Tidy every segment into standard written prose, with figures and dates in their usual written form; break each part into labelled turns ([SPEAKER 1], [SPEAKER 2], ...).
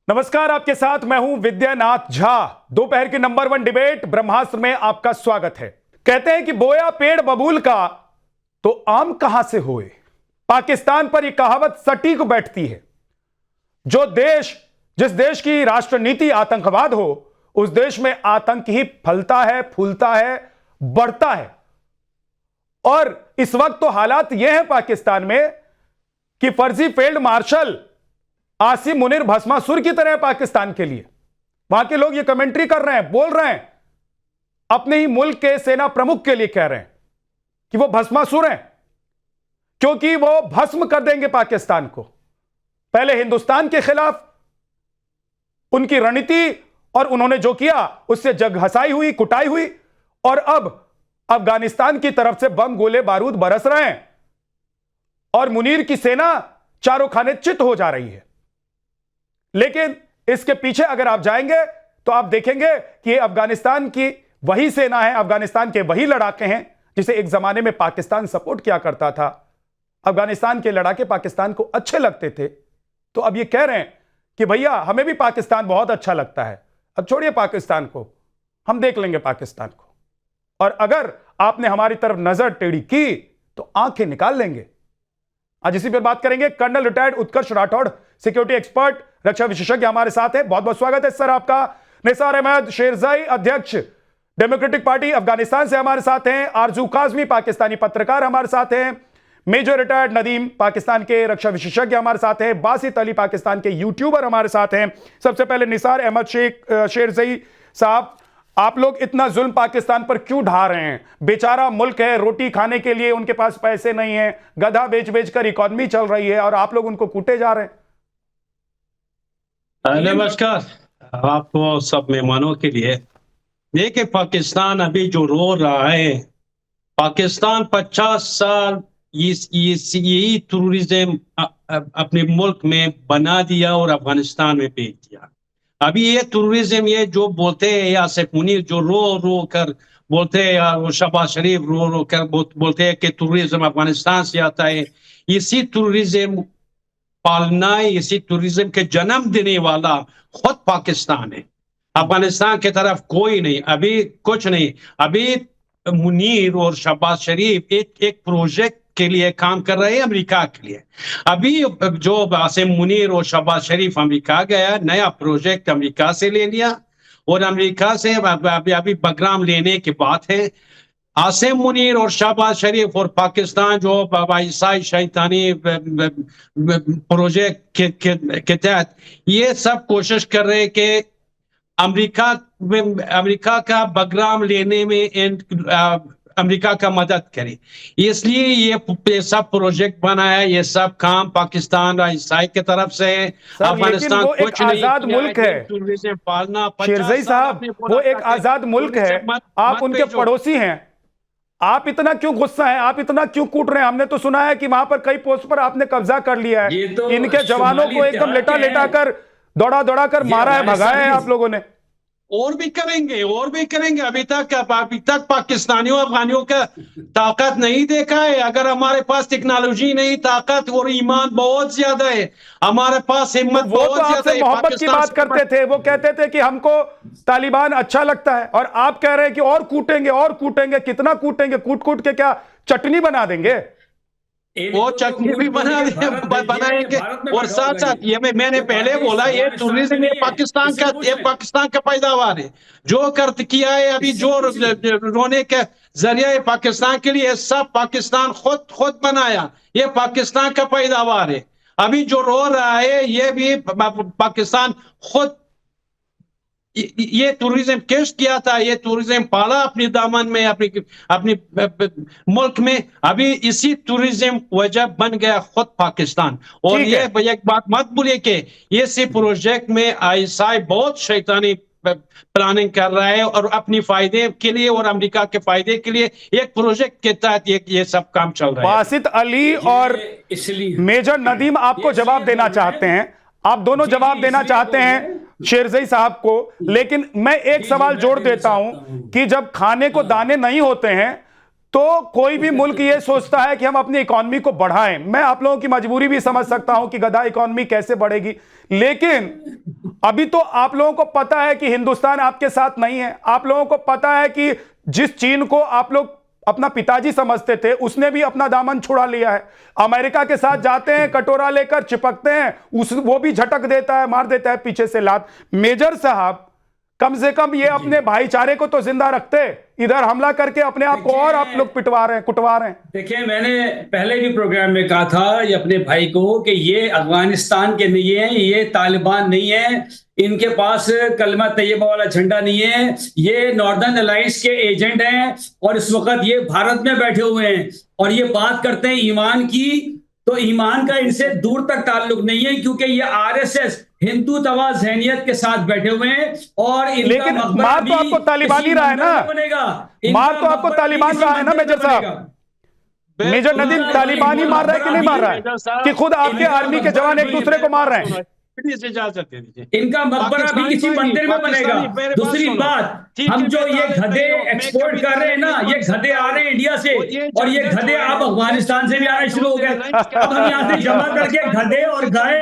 [SPEAKER 1] नमस्कार, आपके साथ मैं हूं विद्यानाथ झा। दोपहर की नंबर 1 डिबेट ब्रह्मास्त्र में आपका स्वागत है। कहते हैं कि बोया पेड़ बबूल का तो आम कहां से होए। पाकिस्तान पर यह कहावत सटीक बैठती है। जिस देश की राष्ट्रनीति आतंकवाद हो, उस देश में आतंक ही फलता है, फूलता है, बढ़ता है। और इस वक्त तो हालात यह है पाकिस्तान में कि फर्जी फील्ड मार्शल आसिम मुनीर भस्मासुर की तरह है पाकिस्तान के लिए। वहां के लोग ये कमेंट्री कर रहे हैं, बोल रहे हैं, अपने ही मुल्क के सेना प्रमुख के लिए कह रहे हैं कि वो भस्मासुर हैं, क्योंकि वो भस्म कर देंगे पाकिस्तान को। पहले हिंदुस्तान के खिलाफ उनकी रणनीति और उन्होंने जो किया उससे जग हसाई हुई, कुटाई हुई, और अब अफगानिस्तान की तरफ से बम गोले बारूद बरस रहे हैं और मुनीर की सेना चारों खाने चित हो जा रही है। लेकिन इसके पीछे अगर आप जाएंगे तो आप देखेंगे कि ये अफगानिस्तान की वही सेना है, अफगानिस्तान के वही लड़ाके हैं जिसे एक जमाने में पाकिस्तान सपोर्ट किया करता था। अफगानिस्तान के लड़ाके पाकिस्तान को अच्छे लगते थे, तो अब ये कह रहे हैं कि भैया हमें भी पाकिस्तान बहुत अच्छा लगता है, अब छोड़िए पाकिस्तान को, हम देख लेंगे पाकिस्तान को, और अगर आपने हमारी तरफ नजर टेढ़ी की तो आंखें निकाल लेंगे। आज इसी पर बात करेंगे। कर्नल रिटायर्ड उत्कर्ष राठौड़, सिक्योरिटी एक्सपर्ट, रक्षा विशेषज्ञ हमारे साथ है। बहुत बहुत स्वागत है सर आपका। निसार अहमद शेरजाई, अध्यक्ष डेमोक्रेटिक पार्टी अफगानिस्तान से हमारे साथ हैं। आरजू काजमी, पाकिस्तानी पत्रकार हमारे साथ हैं। मेजर रिटायर्ड नदीम, पाकिस्तान के रक्षा विशेषज्ञ हमारे साथ हैं। बासित अली, पाकिस्तान के यूट्यूबर हमारे साथ हैं। सबसे पहले निसार अहमद शेरजाई साहब, आप लोग इतना जुल्म पाकिस्तान पर क्यों ढा रहे हैं? बेचारा मुल्क है, रोटी खाने के लिए उनके पास पैसे नहीं है, गधा बेच बेच कर इकॉनमी चल रही है, और आप लोग उनको कूटे जा रहे हैं।
[SPEAKER 2] नमस्कार आपको सब मेहमानों के लिए। देखिए, पाकिस्तान अभी जो रो रहा है, पाकिस्तान 50 साल यही टूरिज्म अपने मुल्क में बना दिया और अफगानिस्तान में भेज दिया। अभी ये टूरिज्म, ये जो बोलते हैं आसिफ मुनीर, जो रो रो कर बोलते हैं, और शहबाज शरीफ रो रो कर बोलते हैं कि टूरिज्म अफगानिस्तान से आता है। इसी टूरिज्म पालना, इसी टूरिज्म के जन्म देने वाला खुद पाकिस्तान है। अफगानिस्तान की तरफ कोई नहीं, अभी कुछ नहीं। अभी मुनीर और शहबाज शरीफ एक प्रोजेक्ट के लिए काम कर रहे हैं, अमेरिका के लिए। अभी जो आसिम मुनीर और शहबाज शरीफ अमेरिका गया, नया प्रोजेक्ट अमेरिका से ले लिया, और अमेरिका से अभी बगराम लेने की बात है। आसिम मुनीर और शहबाज शरीफ और पाकिस्तान जो ईसाई शैतानी प्रोजेक्ट के तहत ये सब कोशिश कर रहे हैं कि अमेरिका का बगराम लेने में अमेरिका का मदद करे। इसलिए ये सब प्रोजेक्ट बनाया, ये सब काम पाकिस्तान और ईसाई की तरफ से है।
[SPEAKER 1] अफगानिस्तान कुछ नहीं, आजाद मुल्क है
[SPEAKER 2] पालना।
[SPEAKER 1] शेरजाई साहब, वो एक आजाद मुल्क है, आप उनके पड़ोसी हैं। आप इतना क्यों गुस्सा हैं? आप इतना क्यों कूट रहे हैं? हमने तो सुना है कि वहां पर कई पोस्ट पर आपने कब्जा कर लिया है। तो इनके जवानों को एकदम लेटा लेटा कर, दौड़ा दौड़ा कर मारा है, भगाया है आप लोगों ने।
[SPEAKER 2] और भी करेंगे, और भी करेंगे। अभी तक पाकिस्तानियों अफगानियों का ताकत नहीं देखा है। अगर हमारे पास टेक्नोलॉजी नहीं, ताकत और ईमान बहुत ज्यादा है, हमारे पास हिम्मत बहुत ज्यादा है।
[SPEAKER 1] मोहब्बत की बात करते थे, वो कहते थे कि हमको तालिबान अच्छा लगता है, और आप कह रहे हैं कि और कूटेंगे, और कूटेंगे। कितना कूटेंगे? कूट कूट के क्या चटनी बना देंगे?
[SPEAKER 2] वो चटनी भी बनाएंगे। और साथ साथ ये मैंने पहले बोला, ये टूरिज्म ये पाकिस्तान का पैदावार है। जो कर्त किया है अभी, जो रोने के जरिया है पाकिस्तान के लिए, सब पाकिस्तान खुद बनाया। ये पाकिस्तान का पैदावार है। अभी जो रो रहा है ये भी पाकिस्तान खुद ये टूरिज्म केस किया था, ये टूरिज्म पाला अपने दामन में, अपनी मुल्क में। अभी इसी टूरिज्म वजह बन गया खुद पाकिस्तान। और ये एक बात मत भूलिए कि इसी प्रोजेक्ट में आईएसआई बहुत शैतानी प्लानिंग कर रहा है, और अपनी फायदे के लिए और अमेरिका के फायदे के लिए एक प्रोजेक्ट के तहत ये सब काम चल रहा है।
[SPEAKER 1] बासित अली और मेजर नदीम आपको जवाब देना चाहते हैं, आप दोनों जवाब देना चाहते हैं शेरजाई साहब को। लेकिन मैं एक सवाल जोड़ देता हूं कि जब खाने को दाने नहीं होते हैं तो कोई भी मुल्क ये सोचता है कि हम अपनी इकॉनमी को बढ़ाएं। मैं आप लोगों की मजबूरी भी समझ सकता हूं कि गधा इकॉनमी कैसे बढ़ेगी, लेकिन अभी तो आप लोगों को पता है कि हिंदुस्तान आपके साथ नहीं है। आप लोगों को पता है कि जिस चीन को आप लोग अपना पिताजी समझते थे, उसने भी अपना दामन छुड़ा लिया है। अमेरिका के साथ जाते हैं, कटोरा लेकर चिपकते हैं, वो भी झटक देता है, मार देता है पीछे से लात। मेजर साहब, कम से कम ये अपने भाईचारे को तो जिंदा रखते, इधर हमला करके अपने आप को और आप लोग पिटवा रहे हैं, कुटवा रहे हैं।
[SPEAKER 3] देखिए, मैंने पहले भी प्रोग्राम में कहा था ये अपने भाई को कि ये अफगानिस्तान के नहीं है, ये तालिबान नहीं है, इनके पास कलमा तैयबा वाला झंडा नहीं है, ये नॉर्दर्न अलायंस के एजेंट हैं और इस वक्त ये भारत में बैठे हुए हैं और ये बात करते हैं ईमान की। तो ईमान का इनसे दूर तक ताल्लुक नहीं है, क्योंकि ये आरएसएस हिंदुत्व ज़हनियत के साथ बैठे हुए हैं और
[SPEAKER 1] लेकिन मार तो आपको तालिबान ही रहा है ना, मार तो आपको तालिबान रहा है ना मेजर साहब। मेजर नदीम, तालिबान ही मार रहा है कि नहीं मार रहा है, कि खुद आपके आर्मी के जवान एक दूसरे को मार रहे हैं?
[SPEAKER 2] इजाजत दे दीजिए।
[SPEAKER 3] इनका मकबरा भी किसी मंदिर में बनेगा। दूसरी बात, हम जो ये गधे एक्सपोर्ट कर रहे हैं ना, ये गधे आ रहे हैं इंडिया से और ये गधे अब अफगानिस्तान से भी आना शुरू हो गए। अब हम यहाँ से जमा करके गधे और गाय,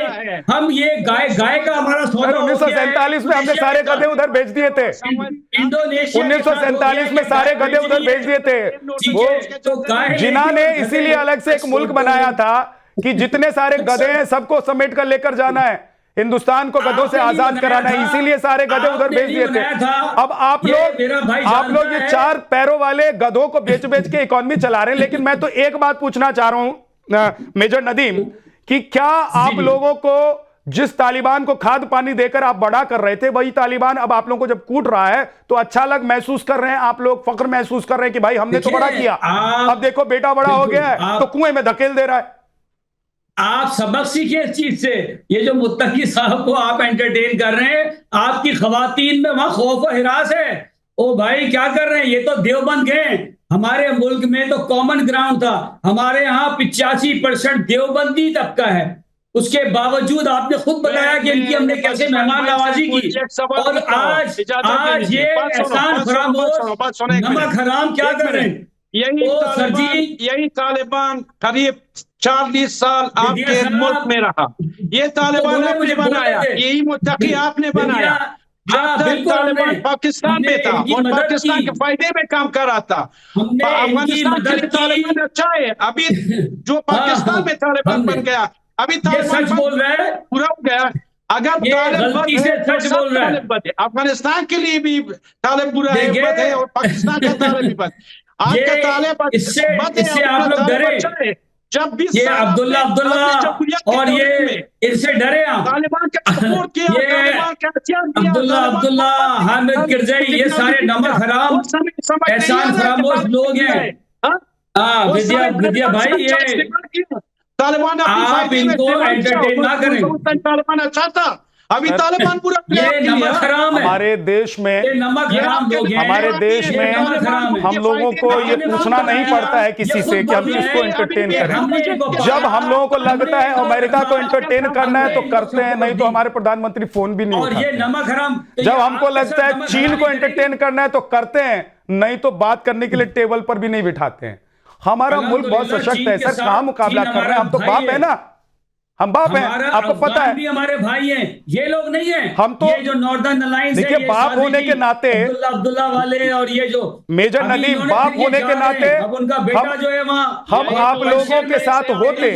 [SPEAKER 3] हम ये गाय का हमारा
[SPEAKER 1] 1947 में हमने सारे गधे उधर भेज दिए थे।
[SPEAKER 3] इंडोनेशिया
[SPEAKER 1] 1947 में सारे गधे उधर भेज दिए थे। वो जिन्ना ने इसीलिए अलग से एक मुल्क बनाया था कि जितने सारे गधे हैं सबको समेट कर लेकर जाना है, हिंदुस्तान को गधों से आजाद कराना है, इसीलिए सारे गधे उधर भेज दिए थे। अब आप लोग ये 4 पैरों वाले गधों को बेच बेच के इकोनॉमी चला रहे हैं। लेकिन मैं तो एक बात पूछना चाह रहा हूं मेजर नदीम, कि क्या आप लोगों को जिस तालिबान को खाद पानी देकर आप बड़ा कर रहे थे, वही तालिबान अब आप लोगों को जब कूट रहा है तो अच्छा महसूस कर रहे हैं, आप लोग फख्र महसूस कर रहे हैं कि भाई हमने तो बड़ा किया, अब देखो बेटा बड़ा हो गया है तो कुएं में धकेल दे रहा है।
[SPEAKER 3] आप सबक सीखिए इस चीज से। ये जो मुत्तकी साहब को आप एंटरटेन कर रहे हैं, आपकी खवातीन में वहां खौफ और हिरास है। ओ भाई, क्या कर रहे हैं? ये तो देवबंद गए। हमारे मुल्क में तो कॉमन ग्राउंड था, हमारे यहाँ 85% देवबंदी तबका है। उसके बावजूद आपने खुद बताया कि इनकी हमने कैसे मेहमान नवाजी की, और आज ये एहसान फरामोश नमक हराम क्या कर रहे हैं?
[SPEAKER 2] यही तालिबान करीब 40 साल आपके मुल्क में रहा। ये तालिबान आपने बनाया, यही मुत्तकी आपने बनाया। तालिबान पाकिस्तान में था और पाकिस्तान के फायदे में काम कर रहा था। अफगानिस्तान के लिए तालिबान अच्छा है। अभी जो पाकिस्तान में तालिबान बन गया, अभी
[SPEAKER 3] सच बोल रहा है,
[SPEAKER 2] पूरा हो गया। अगर अफगानिस्तान के लिए भी तालिब बुरा है और पाकिस्तान का तालिब भी बद। आपका तालिब
[SPEAKER 3] इससे आप लोग डरे
[SPEAKER 2] जब भी
[SPEAKER 3] ये अब्दुल्ला और ये इनसे डरे आप।
[SPEAKER 2] तालिबान का सपोर्ट किया,
[SPEAKER 3] अब्दुल्ला हामिद करजई, ये सारे नमक हराम एहसान फरामोश लोग हैं। विद्या भाई, ये
[SPEAKER 2] तालिबान
[SPEAKER 3] आप इनको एंटरटेन ना करें।
[SPEAKER 2] तालिबान अच्छा था, अभी तालिबान पूरा
[SPEAKER 3] ये नमक हराम है।
[SPEAKER 1] हमारे देश में
[SPEAKER 3] नमक हराम लोग हैं।
[SPEAKER 1] हमारे देश में हम लोगों को ये पूछना नहीं पड़ता है किसी से कि हम किसको एंटरटेन करें। जब हम लोगों को लगता है अमेरिका को एंटरटेन करना है तो करते हैं, नहीं तो हमारे प्रधानमंत्री फोन भी नहीं उठाते।
[SPEAKER 3] ये नमक हराम,
[SPEAKER 1] जब हमको लगता है चीन को एंटरटेन करना है तो करते हैं, नहीं तो बात करने के लिए टेबल पर भी नहीं बिठाते हैं। हमारा मुल्क बहुत सशक्त है सर, कहां मुकाबला कर रहे हैं? हम तो बाप है ना, हम बाप हैं, आपको पता है।
[SPEAKER 3] भी हमारे भाई हैं, ये लोग नहीं हैं।
[SPEAKER 1] हम तो
[SPEAKER 3] ये जो नॉर्दर्न अलायंस
[SPEAKER 1] देखिए, बाप होने के नाते
[SPEAKER 3] अब्दुल्ला वाले और ये जो
[SPEAKER 1] मेजर नदीम, बाप होने के नाते
[SPEAKER 3] अब उनका बेटा जो है वहां,
[SPEAKER 1] हम आप लोगों के साथ होते,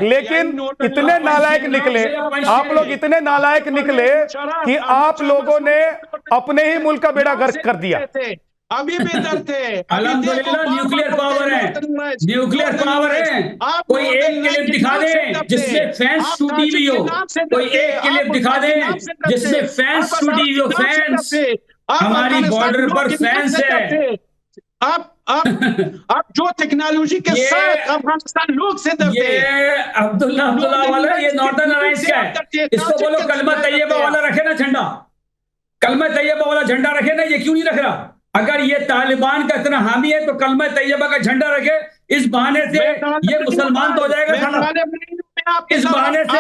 [SPEAKER 1] लेकिन इतने नालायक निकले, आप लोग इतने नालायक निकले कि आप लोगों ने अपने ही मुल्क का बेड़ा गर्क कर दिया।
[SPEAKER 2] अभी भी डर थे।
[SPEAKER 3] अल्हम्दुलिल्लाह न्यूक्लियर पावर है, न्यूक्लियर पावर है। कोई एक क्लिप दिखा दे जिसमें फैंस शूटी हुई हो, कोई एक क्लिप दिखा दे जिसमें फैंस शूटी हुई हो। फैंस, हमारी बॉर्डर पर फैंस है।
[SPEAKER 2] आप जो टेक्नोलॉजी के साथ अफगानिस्तान लोग से डरते हैं।
[SPEAKER 3] अब्दुल्ला वाला ये नॉर्दर्न अलायंस का है। इसको बोलो कलमा तैयबा वाला रखे ना झंडा, कलमा तैयबा वाला झंडा रखे ना। ये क्यों नहीं रख रहा? अगर ये तालिबान का इतना हामी है तो कलमा तैयबा का झंडा रखे। इस बहाने से ये मुसलमान तो हो जाएगा साला। इस बहाने से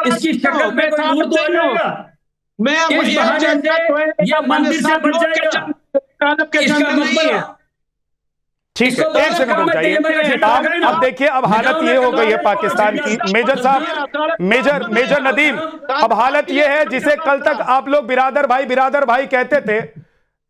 [SPEAKER 3] इसकी शक्ल में कोई नूर तो आ जाएगा। इस बहाने से ये मंदिर से बच जाएगा। इसका मकबरा
[SPEAKER 1] ठीक है,
[SPEAKER 3] इसको
[SPEAKER 1] एक सेकंड रुक जाइए। अब देखिए, अब हालत ये हो गई है पाकिस्तान की, मेजर साहब, मेजर नदीम, अब हालत ये है जिसे कल तक आप लोग बिरादर भाई कहते थे,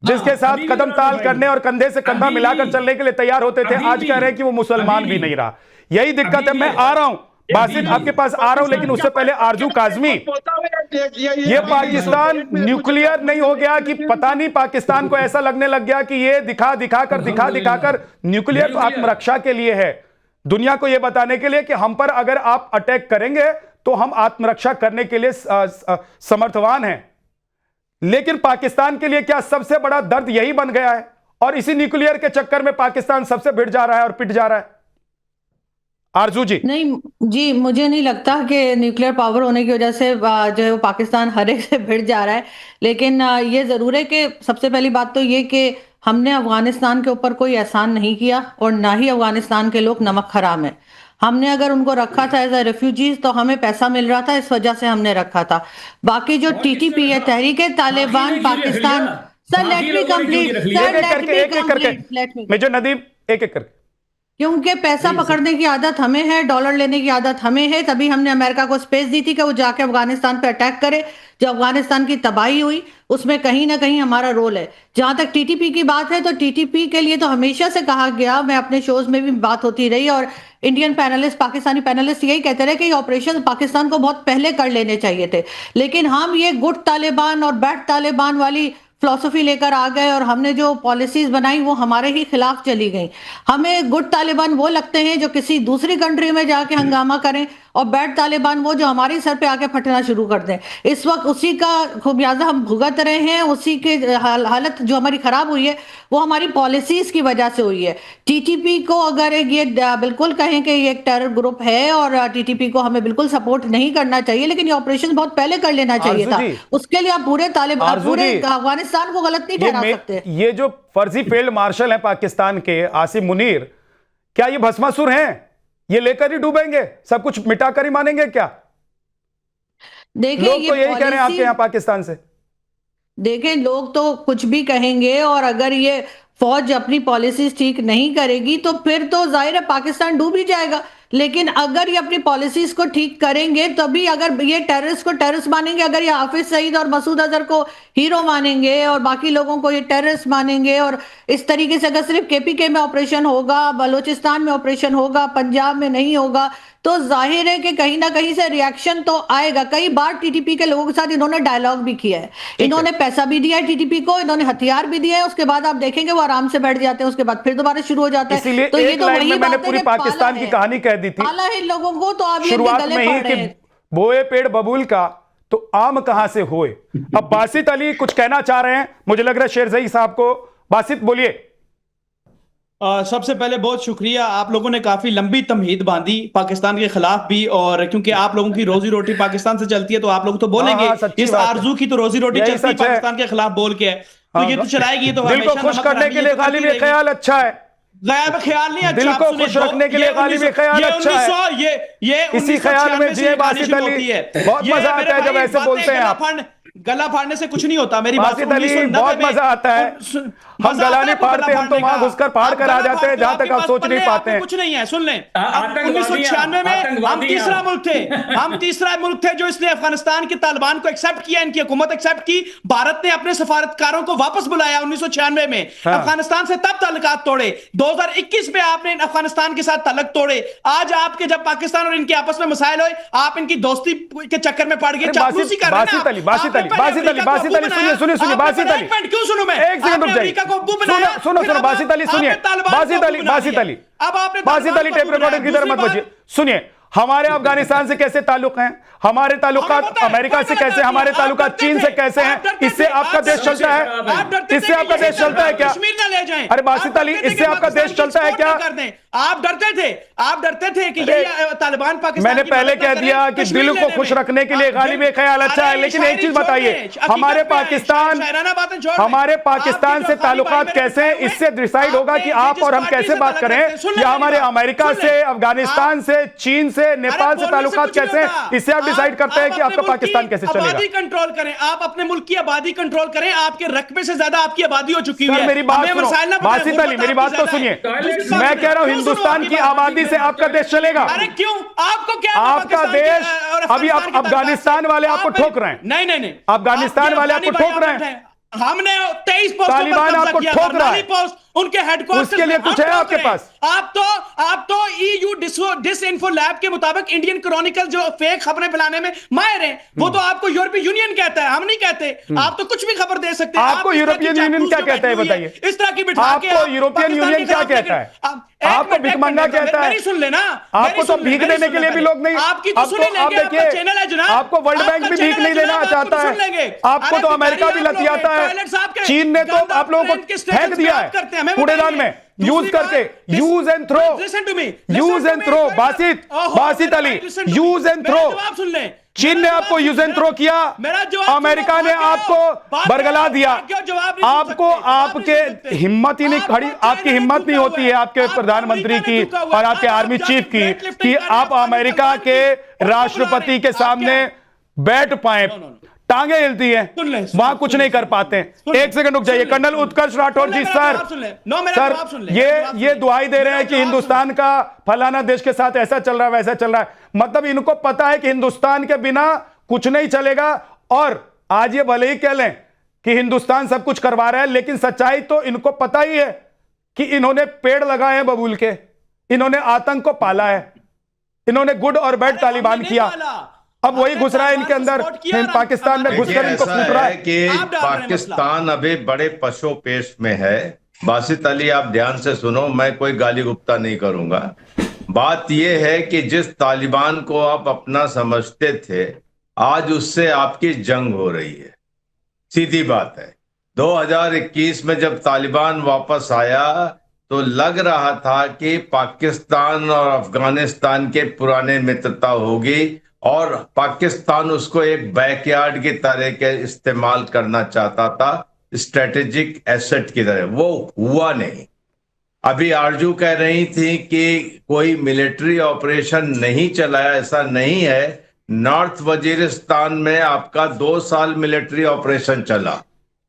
[SPEAKER 1] जिसके साथ कदम ताल करने और कंधे से कंधा मिलाकर चलने के लिए तैयार होते थे, आज कह रहे हैं कि वो मुसलमान भी नहीं रहा। यही दिक्कत है। मैं आ रहा हूं बासित, आपके पास आ रहा हूं, लेकिन उससे पहले आरजू काजमी, ये पाकिस्तान न्यूक्लियर नहीं हो गया कि पता नहीं पाकिस्तान को ऐसा लगने लग गया कि ये दिखा दिखाकर न्यूक्लियर आत्मरक्षा के लिए है, दुनिया को यह बताने के लिए कि हम पर अगर आप अटैक करेंगे तो हम आत्मरक्षा करने के लिए समर्थवान हैं। लेकिन पाकिस्तान के लिए क्या सबसे बड़ा दर्द यही बन गया है, और इसी न्यूक्लियर के चक्कर में पाकिस्तान सबसे भिड़ जा रहा है और पिट जा रहा है? आरजू जी।
[SPEAKER 4] नहीं जी, मुझे नहीं लगता कि न्यूक्लियर पावर होने की वजह से जो है वो पाकिस्तान हर एक से भिड़ जा रहा है। लेकिन ये जरूर है कि सबसे पहली बात तो ये कि हमने अफगानिस्तान के ऊपर कोई एहसान नहीं किया, और ना ही अफगानिस्तान के लोग नमक हराम है। हमने अगर उनको रखा था एज ए रेफ्यूजीज तो हमें पैसा मिल रहा था, इस वजह से हमने रखा था। बाकी जो टीटीपी है, Tehreek Taliban Pakistan, sir let me complete,
[SPEAKER 1] major Nadeem, एक एक करके,
[SPEAKER 4] क्योंकि पैसा पकड़ने की आदत हमें है, डॉलर लेने की आदत हमें है, तभी हमने अमेरिका को स्पेस दी थी कि वो जाके अफगानिस्तान पे अटैक करे। जो अफगानिस्तान की तबाही हुई उसमें कहीं ना कहीं हमारा रोल है। जहां तक टीटीपी की बात है तो टीटीपी के लिए तो हमेशा से कहा गया, मैं अपने शोज में भी बात होती रही, और इंडियन पैनलिस्ट, पाकिस्तानी पैनलिस्ट यही कहते रहे कि ये ऑपरेशन पाकिस्तान को बहुत पहले कर लेने चाहिए थे। लेकिन हम ये गुड तालिबान और बैड तालिबान वाली फिलॉसफी लेकर आ गए, और हमने जो पॉलिसीज बनाई वो हमारे ही खिलाफ चली गई। हमें गुड तालिबान वो लगते हैं जो किसी दूसरी कंट्री में जाके हंगामा करें, और बैड तालिबान वो जो हमारे सर पे आके फटना शुरू कर दें। इस वक्त उसी का खुमियाजा हम भुगत रहे हैं। उसी के हालत जो हमारी खराब हुई है वो हमारी पॉलिसीज की वजह से हुई है। टीटीपी को अगर ये बिल्कुल कहें कि ये एक टेरर ग्रुप है और टीटीपी को हमें बिल्कुल सपोर्ट नहीं करना चाहिए, लेकिन ये ऑपरेशन बहुत पहले कर लेना चाहिए था। उसके लिए आप पूरे तालिबान, पूरे अफगानिस्तान को गलत नहीं ठहरा सकते।
[SPEAKER 1] ये जो फर्जी फील्ड मार्शल है पाकिस्तान के आसिम मुनीर, क्या ये भस्मासुर हैं? ये लेकर ही डूबेंगे, सब कुछ मिटाकर ही मानेंगे क्या?
[SPEAKER 4] देखिए,
[SPEAKER 1] लोग तो यही कह रहे हैं आपके यहाँ पाकिस्तान से।
[SPEAKER 4] देखें, लोग तो कुछ भी कहेंगे, और अगर ये फौज अपनी पॉलिसीज ठीक नहीं करेगी तो फिर तो जाहिर है पाकिस्तान डूब ही जाएगा। लेकिन अगर ये अपनी पॉलिसीज को ठीक करेंगे तभी, अगर ये टेररिस्ट को टेररिस्ट मानेंगे, अगर ये हाफिज सईद और मसूद अजहर को हीरो मानेंगे और बाकी लोगों को ये टेररिस्ट मानेंगे, और इस तरीके से अगर सिर्फ केपीके में ऑपरेशन होगा, बलोचिस्तान में ऑपरेशन होगा, पंजाब में नहीं होगा, तो जाहिर है कि कहीं ना कहीं से रिएक्शन तो आएगा। कई बार टीटीपी के लोगों के साथ इन्होंने डायलॉग भी किया है, इन्होंने पैसा भी दिया है टीटीपी को, इन्होंने हथियार भी दिए हैं, उसके बाद आप देखेंगे वो आराम से बैठ जाते हैं, उसके बाद फिर दोबारा शुरू हो जाता है।
[SPEAKER 1] इसीलिए
[SPEAKER 4] तो ये तो वही
[SPEAKER 1] मैंने पूरी पाकिस्तान की कहानी कह दी थी
[SPEAKER 4] इन लोगों को, तो आप
[SPEAKER 1] शुरुआत में ही कि बोए पेड़ बबूल का तो आम कहां से होए। अब बासित अली कुछ कहना चाह रहे हैं, मुझे लग रहा है शेरज़ई साहब को। बासित बोलिए।
[SPEAKER 5] सबसे पहले बहुत शुक्रिया, आप लोगों ने काफी लंबी तमहीद बांधी पाकिस्तान के खिलाफ भी, और क्योंकि आप लोगों की रोजी रोटी पाकिस्तान से चलती है तो आप लोग तो बोलेंगे। इस आरजू की तो रोजी रोटी चलती है पाकिस्तान के खिलाफ बोल के है, तो ये तो चलाएगी। तो
[SPEAKER 1] दिल को खुश करने के लिए गालिब ख्याल अच्छा है,
[SPEAKER 5] गायब ख्याल नहीं,
[SPEAKER 1] दिल को खुश रखने के लिए गालिब ख्याल अच्छा है। ये इसी ख्याल में जिए बासित अली। बहुत मजा आता है जब ऐसे बोलते हैं आप।
[SPEAKER 5] गला फाड़ने से कुछ नहीं होता। मेरी बात
[SPEAKER 1] बासित अली, बहुत मजा आता है। हम गला नहीं फाड़ते, हम तो वहां घुसकर फाड़ कर आ जाते हैं जहां तक आप सोच नहीं पाते हैं।
[SPEAKER 5] कुछ नहीं है, सुन लें। 1996 में हम तीसरा मुल्क थे, हम तीसरा मुल्क थे जो इसने अफगानिस्तान के तालिबान को एक्सेप्ट किया, इनकी हुकूमत एक्सेप्ट की। भारत ने अपने सफारतकारों को वापस बुलाया 1996 में। अफगानिस्तान से तब ताल्लुकात तोड़े। 2021 में आपने अफगानिस्तान के साथ ताल्लुक तोड़े। आज आपके जब पाकिस्तान और इनके आपस में मसाइल हुए, आप इनकी दोस्ती के चक्कर में पड़ गए, चापलूसी कर रहे हैं।
[SPEAKER 1] बासित अली, बासित अली, सुनिए बासित अली,
[SPEAKER 5] क्यों सुनूं मैं?
[SPEAKER 1] एक सेकंड रुक जाइए। सुनो बासित अली, सुनिए बासित अली,
[SPEAKER 5] अब आपने
[SPEAKER 1] बासित अली टेप रिकॉर्डर की तरह मत बचिए। सुनिए, हमारे अफगानिस्तान से कैसे ताल्लुक हैं, हमारे ताल्लुकात अमेरिका से कैसे, हमारे ताल्लुकात चीन से कैसे हैं? इससे आपका देश चलता है? इससे आपका देश चलता है क्या? अरे बासित अली, इससे आपका देश चलता है क्या?
[SPEAKER 5] आप डरते थे कि ये तालिबान पाकिस्तान
[SPEAKER 1] मैंने
[SPEAKER 5] की
[SPEAKER 1] पहले
[SPEAKER 5] मदद
[SPEAKER 1] कह
[SPEAKER 5] करें
[SPEAKER 1] दिया कि
[SPEAKER 5] कश्मीर
[SPEAKER 1] दिल को
[SPEAKER 5] लेने
[SPEAKER 1] खुश
[SPEAKER 5] में।
[SPEAKER 1] रखने के लिए गालिब एक ख्याल अच्छा है,
[SPEAKER 5] अरे
[SPEAKER 1] लेकिन एक चीज
[SPEAKER 5] शायरी
[SPEAKER 1] बताइए,
[SPEAKER 5] छोड़ दें,
[SPEAKER 1] हमारे
[SPEAKER 5] हकीकत पे आए,
[SPEAKER 1] पाकिस्तान
[SPEAKER 5] शायराना बातें छोड़ दें।
[SPEAKER 1] हमारे पाकिस्तान
[SPEAKER 5] आपकी
[SPEAKER 1] से
[SPEAKER 5] जो खाली
[SPEAKER 1] ताल्लुकात
[SPEAKER 5] भाई मेरे
[SPEAKER 1] कैसे हैं,
[SPEAKER 5] बताए हुए,
[SPEAKER 1] इससे डिसाइड होगा कि
[SPEAKER 5] आपने
[SPEAKER 1] आप
[SPEAKER 5] जिस
[SPEAKER 1] और हम
[SPEAKER 5] पार्टी
[SPEAKER 1] कैसे
[SPEAKER 5] से
[SPEAKER 1] बात
[SPEAKER 5] ताल्लुक
[SPEAKER 1] करें,
[SPEAKER 5] रखते हैं, सुन लें
[SPEAKER 1] या
[SPEAKER 5] मेरी
[SPEAKER 1] हमारे
[SPEAKER 5] बात,
[SPEAKER 1] अमेरिका
[SPEAKER 5] सुन
[SPEAKER 1] से,
[SPEAKER 5] लें।
[SPEAKER 1] अफगानिस्तान से, चीन से, नेपाल से
[SPEAKER 5] बोलने
[SPEAKER 1] ताल्लुकात
[SPEAKER 5] कुछ नहीं
[SPEAKER 1] कैसे हैं,
[SPEAKER 5] होता।
[SPEAKER 1] इससे आप डिसाइड करते हैं कि
[SPEAKER 5] अपने
[SPEAKER 1] आपका
[SPEAKER 5] मुल्क
[SPEAKER 1] पाकिस्तान
[SPEAKER 5] की
[SPEAKER 1] कैसे चलेगा।
[SPEAKER 5] आबादी कंट्रोल करें, आप अपने मुल्क की आबादी कंट्रोल करें, आपके रकबे से ज्यादा आपकी आबादी हो चुकी
[SPEAKER 1] सर
[SPEAKER 5] है।
[SPEAKER 1] मेरी बात
[SPEAKER 5] हमें
[SPEAKER 1] सुनो,
[SPEAKER 5] मसाइल ना बताएं,
[SPEAKER 1] बासित अली
[SPEAKER 5] गुर्बत
[SPEAKER 1] मेरी
[SPEAKER 5] आपकी
[SPEAKER 1] बात तो
[SPEAKER 5] ज्यादा है।
[SPEAKER 1] सुनिए,
[SPEAKER 5] दूसरी
[SPEAKER 1] मैं
[SPEAKER 5] बात
[SPEAKER 1] कह रहा हूं
[SPEAKER 5] क्यों सुनो
[SPEAKER 1] हिंदुस्तान
[SPEAKER 5] आपकी
[SPEAKER 1] की
[SPEAKER 5] बात?
[SPEAKER 1] आबादी से आपका देश चलेगा।
[SPEAKER 5] अरे क्यों, आपको क्या
[SPEAKER 1] आपका
[SPEAKER 5] पाकिस्तान की,
[SPEAKER 1] देश
[SPEAKER 5] और
[SPEAKER 1] अभी
[SPEAKER 5] अफगानिस्तान की
[SPEAKER 1] अफगानिस्तान वाले
[SPEAKER 5] तालिबान
[SPEAKER 1] आपको
[SPEAKER 5] से?
[SPEAKER 1] ठोक रहे हैं।
[SPEAKER 5] नहीं
[SPEAKER 1] अफगानिस्तान वाले आपको ठोक रहे हैं।
[SPEAKER 5] हमने 23 पोस्टों पर
[SPEAKER 1] तालिबान
[SPEAKER 5] कब्जा
[SPEAKER 1] आपको
[SPEAKER 5] किया,
[SPEAKER 1] ठोक रहा है।
[SPEAKER 5] बरनाली पोस्ट उनके हेडक्वार्टर
[SPEAKER 1] उसके लिए कुछ है आपके पास?
[SPEAKER 5] आप तो EU डिसइंफो लैब के मुताबिक इंडियन क्रॉनिकल जो फेक खबरें फैलाने में माहिर हैं, वो तो आपको यूरोपीय यूनियन कहता है, हम नहीं कहते। आप तो कुछ भी खबर दे सकते हैं।
[SPEAKER 1] आपको
[SPEAKER 5] आप इस तरह
[SPEAKER 1] यूरोपियन
[SPEAKER 5] की
[SPEAKER 1] यूनियन
[SPEAKER 5] चापलूस
[SPEAKER 1] क्या
[SPEAKER 5] जो
[SPEAKER 1] कहता है
[SPEAKER 5] बैठी हुई
[SPEAKER 1] बताइए?
[SPEAKER 5] इस तरह की बिठा के
[SPEAKER 1] आपको
[SPEAKER 5] आप
[SPEAKER 1] यूरोपियन
[SPEAKER 5] पाकिस्तान
[SPEAKER 1] यूनियन
[SPEAKER 5] के
[SPEAKER 1] क्या
[SPEAKER 5] खिलाफ
[SPEAKER 1] कहता है?
[SPEAKER 5] एक
[SPEAKER 1] आपको
[SPEAKER 5] मिनट,
[SPEAKER 1] भिखमंगा
[SPEAKER 5] एक मिनट,
[SPEAKER 1] कहता है?
[SPEAKER 5] मेरी सुन लेना,
[SPEAKER 1] आपको तो भीख देने के लिए भी लोग नहीं,
[SPEAKER 5] आपकी तो
[SPEAKER 1] अब
[SPEAKER 5] सुने
[SPEAKER 1] तो आप
[SPEAKER 5] लेंगे, आपका
[SPEAKER 1] देखिए,
[SPEAKER 5] चैनल है जनाब,
[SPEAKER 1] आपको वर्ल्ड बैंक भी भीख नहीं देना चाहता है, आपको तो अमेरिका भी लतियाता है, चीन ने तो आप लोगों को फेंक दिया है कूड़ेदान में, यूज करके, use and throw, use and throw. Basit Ali, use and throw.
[SPEAKER 5] जवाब सुन लें,
[SPEAKER 1] चीन ने आपको यूज एंड थ्रो किया, अमेरिका ने आपको बरगला दिया। आपको आपके हिम्मत ही नहीं खड़ी, आपकी हिम्मत नहीं होती है आपके प्रधानमंत्री की और आपके आर्मी चीफ की कि आप अमेरिका के राष्ट्रपति के सामने बैठ पाए। टांगे हिलती हैं, वहां कुछ नहीं कर पाते। एक सेकंड रुक जाइए, कर्नल उत्कर्ष राठौर जी। सर ये दुहाई दे रहे हैं कि हिंदुस्तान का फलाना देश के साथ ऐसा चल रहा है, वैसा चल रहा है। मतलब इनको पता है कि हिंदुस्तान के बिना कुछ नहीं चलेगा। और आज ये भले ही कह लें कि हिंदुस्तान सब कुछ करवा रहा है, लेकिन सच्चाई तो इनको पता ही है कि इन्होंने पेड़ लगाए हैं बबूल के, इन्होंने आतंक को पाला है, इन्होंने गुड और बैड तालिबान किया। अब वही घुस रहा है इनके अंदर, पाकिस्तान में घुसकर इनको कूट रहा है
[SPEAKER 6] कि पाकिस्तान अभी बड़े पशोपेश में है। बासित अली, आप ध्यान से सुनो, मैं कोई गाली गुप्ता नहीं करूंगा। बात यह है कि जिस तालिबान को आप अपना समझते थे, आज उससे आपकी जंग हो रही है। सीधी बात है। 2021 में जब तालिबान वापस आया तो लग रहा था कि पाकिस्तान और अफगानिस्तान के पुराने मित्रता होगी और पाकिस्तान उसको एक बैकयार्ड की तरह के इस्तेमाल करना चाहता था, स्ट्रेटेजिक एसेट की तरह। वो हुआ नहीं। अभी आरजू कह रही थी कि कोई मिलिट्री ऑपरेशन नहीं चलाया, ऐसा नहीं है। नॉर्थ वजीरिस्तान में आपका 2 साल मिलिट्री ऑपरेशन चला,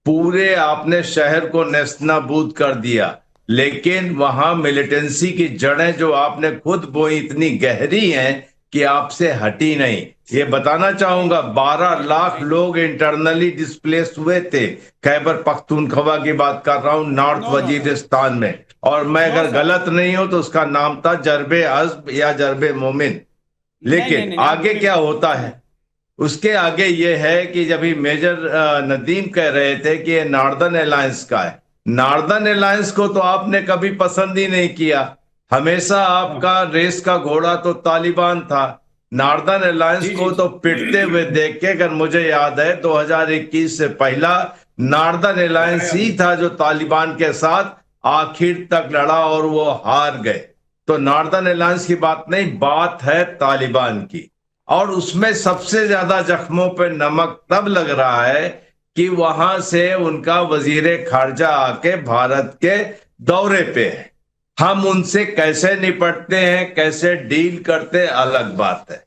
[SPEAKER 6] पूरे आपने शहर को नेस्तनाबूद कर दिया, लेकिन वहां मिलिटेंसी की जड़ें जो आपने खुद बोई इतनी गहरी हैं कि आपसे हटी नहीं। ये बताना चाहूंगा, 12 लाख लोग इंटरनली डिस्प्लेस हुए थे। खैबर पख्तूनख्वा की बात कर रहा हूं, नॉर्थ वजीरिस्तान में। और मैं अगर गलत नहीं हूं तो उसका नाम था जरबे अज़्ब या जरबे मोमिन। लेकिन आगे क्या होता है, उसके आगे ये है कि जब ही मेजर नदीम कह रहे थे कि ये नॉर्दर्न अलायंस का है, नॉर्दर्न अलायंस को तो आपने कभी पसंद ही नहीं किया। हमेशा आपका रेस का घोड़ा तो तालिबान था। नॉर्दर्न अलायंस को तो पिटते हुए देख के, अगर मुझे याद है 2021 से पहला नॉर्दर्न अलायंस ही था जो तालिबान के साथ आखिर तक लड़ा और वो हार गए। तो नॉर्दर्न अलायंस की बात नहीं, बात है तालिबान की। और उसमें सबसे ज्यादा जख्मों पे नमक तब लग रहा है कि वहां से उनका वजीरे खारजा आके भारत के दौरे पे है। हम उनसे कैसे निपटते हैं, कैसे डील करते हैं, अलग बात है।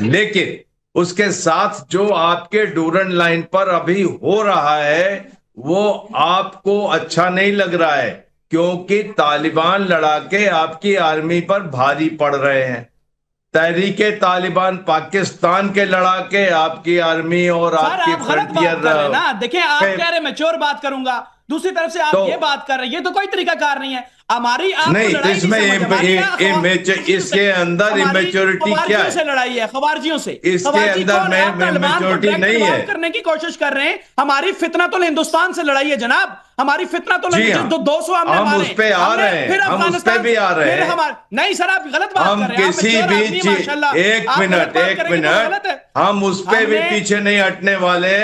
[SPEAKER 6] लेकिन उसके साथ जो आपके डूरन लाइन पर अभी हो रहा है वो आपको अच्छा नहीं लग रहा है, क्योंकि तालिबान लड़ाके आपकी आर्मी पर भारी पड़ रहे हैं। तहरीके तालिबान पाकिस्तान के लड़ाके आपकी आर्मी और आपकी फ्रंटियर
[SPEAKER 5] ना। देखिए, आप कह रहे मैच्योर बात करूंगा, दूसरी तरफ से आप ये बात कर रहे हैं, ये तो कोई तरीकाकार नहीं है। हमारी
[SPEAKER 6] नहीं, तो इसमें इसके अंदर इमेच्योरिटी क्या है?
[SPEAKER 5] से लड़ाई है खवारजियों से,
[SPEAKER 6] इसके अंदर में इमेच्योरिटी नहीं है।
[SPEAKER 5] करने की कोशिश कर रहे हैं। हमारी फितना तो हिंदुस्तान से लड़ाई है जनाब, हमारी फितना तो 200
[SPEAKER 6] हम उस पे आ रहे हैं, हम उस पे भी आ रहे हैं।
[SPEAKER 5] नहीं सर, आप गलत बात कर रहे हैं।
[SPEAKER 6] किसी भी चीज, एक मिनट, हम उस पे भी पीछे नहीं हटने वाले।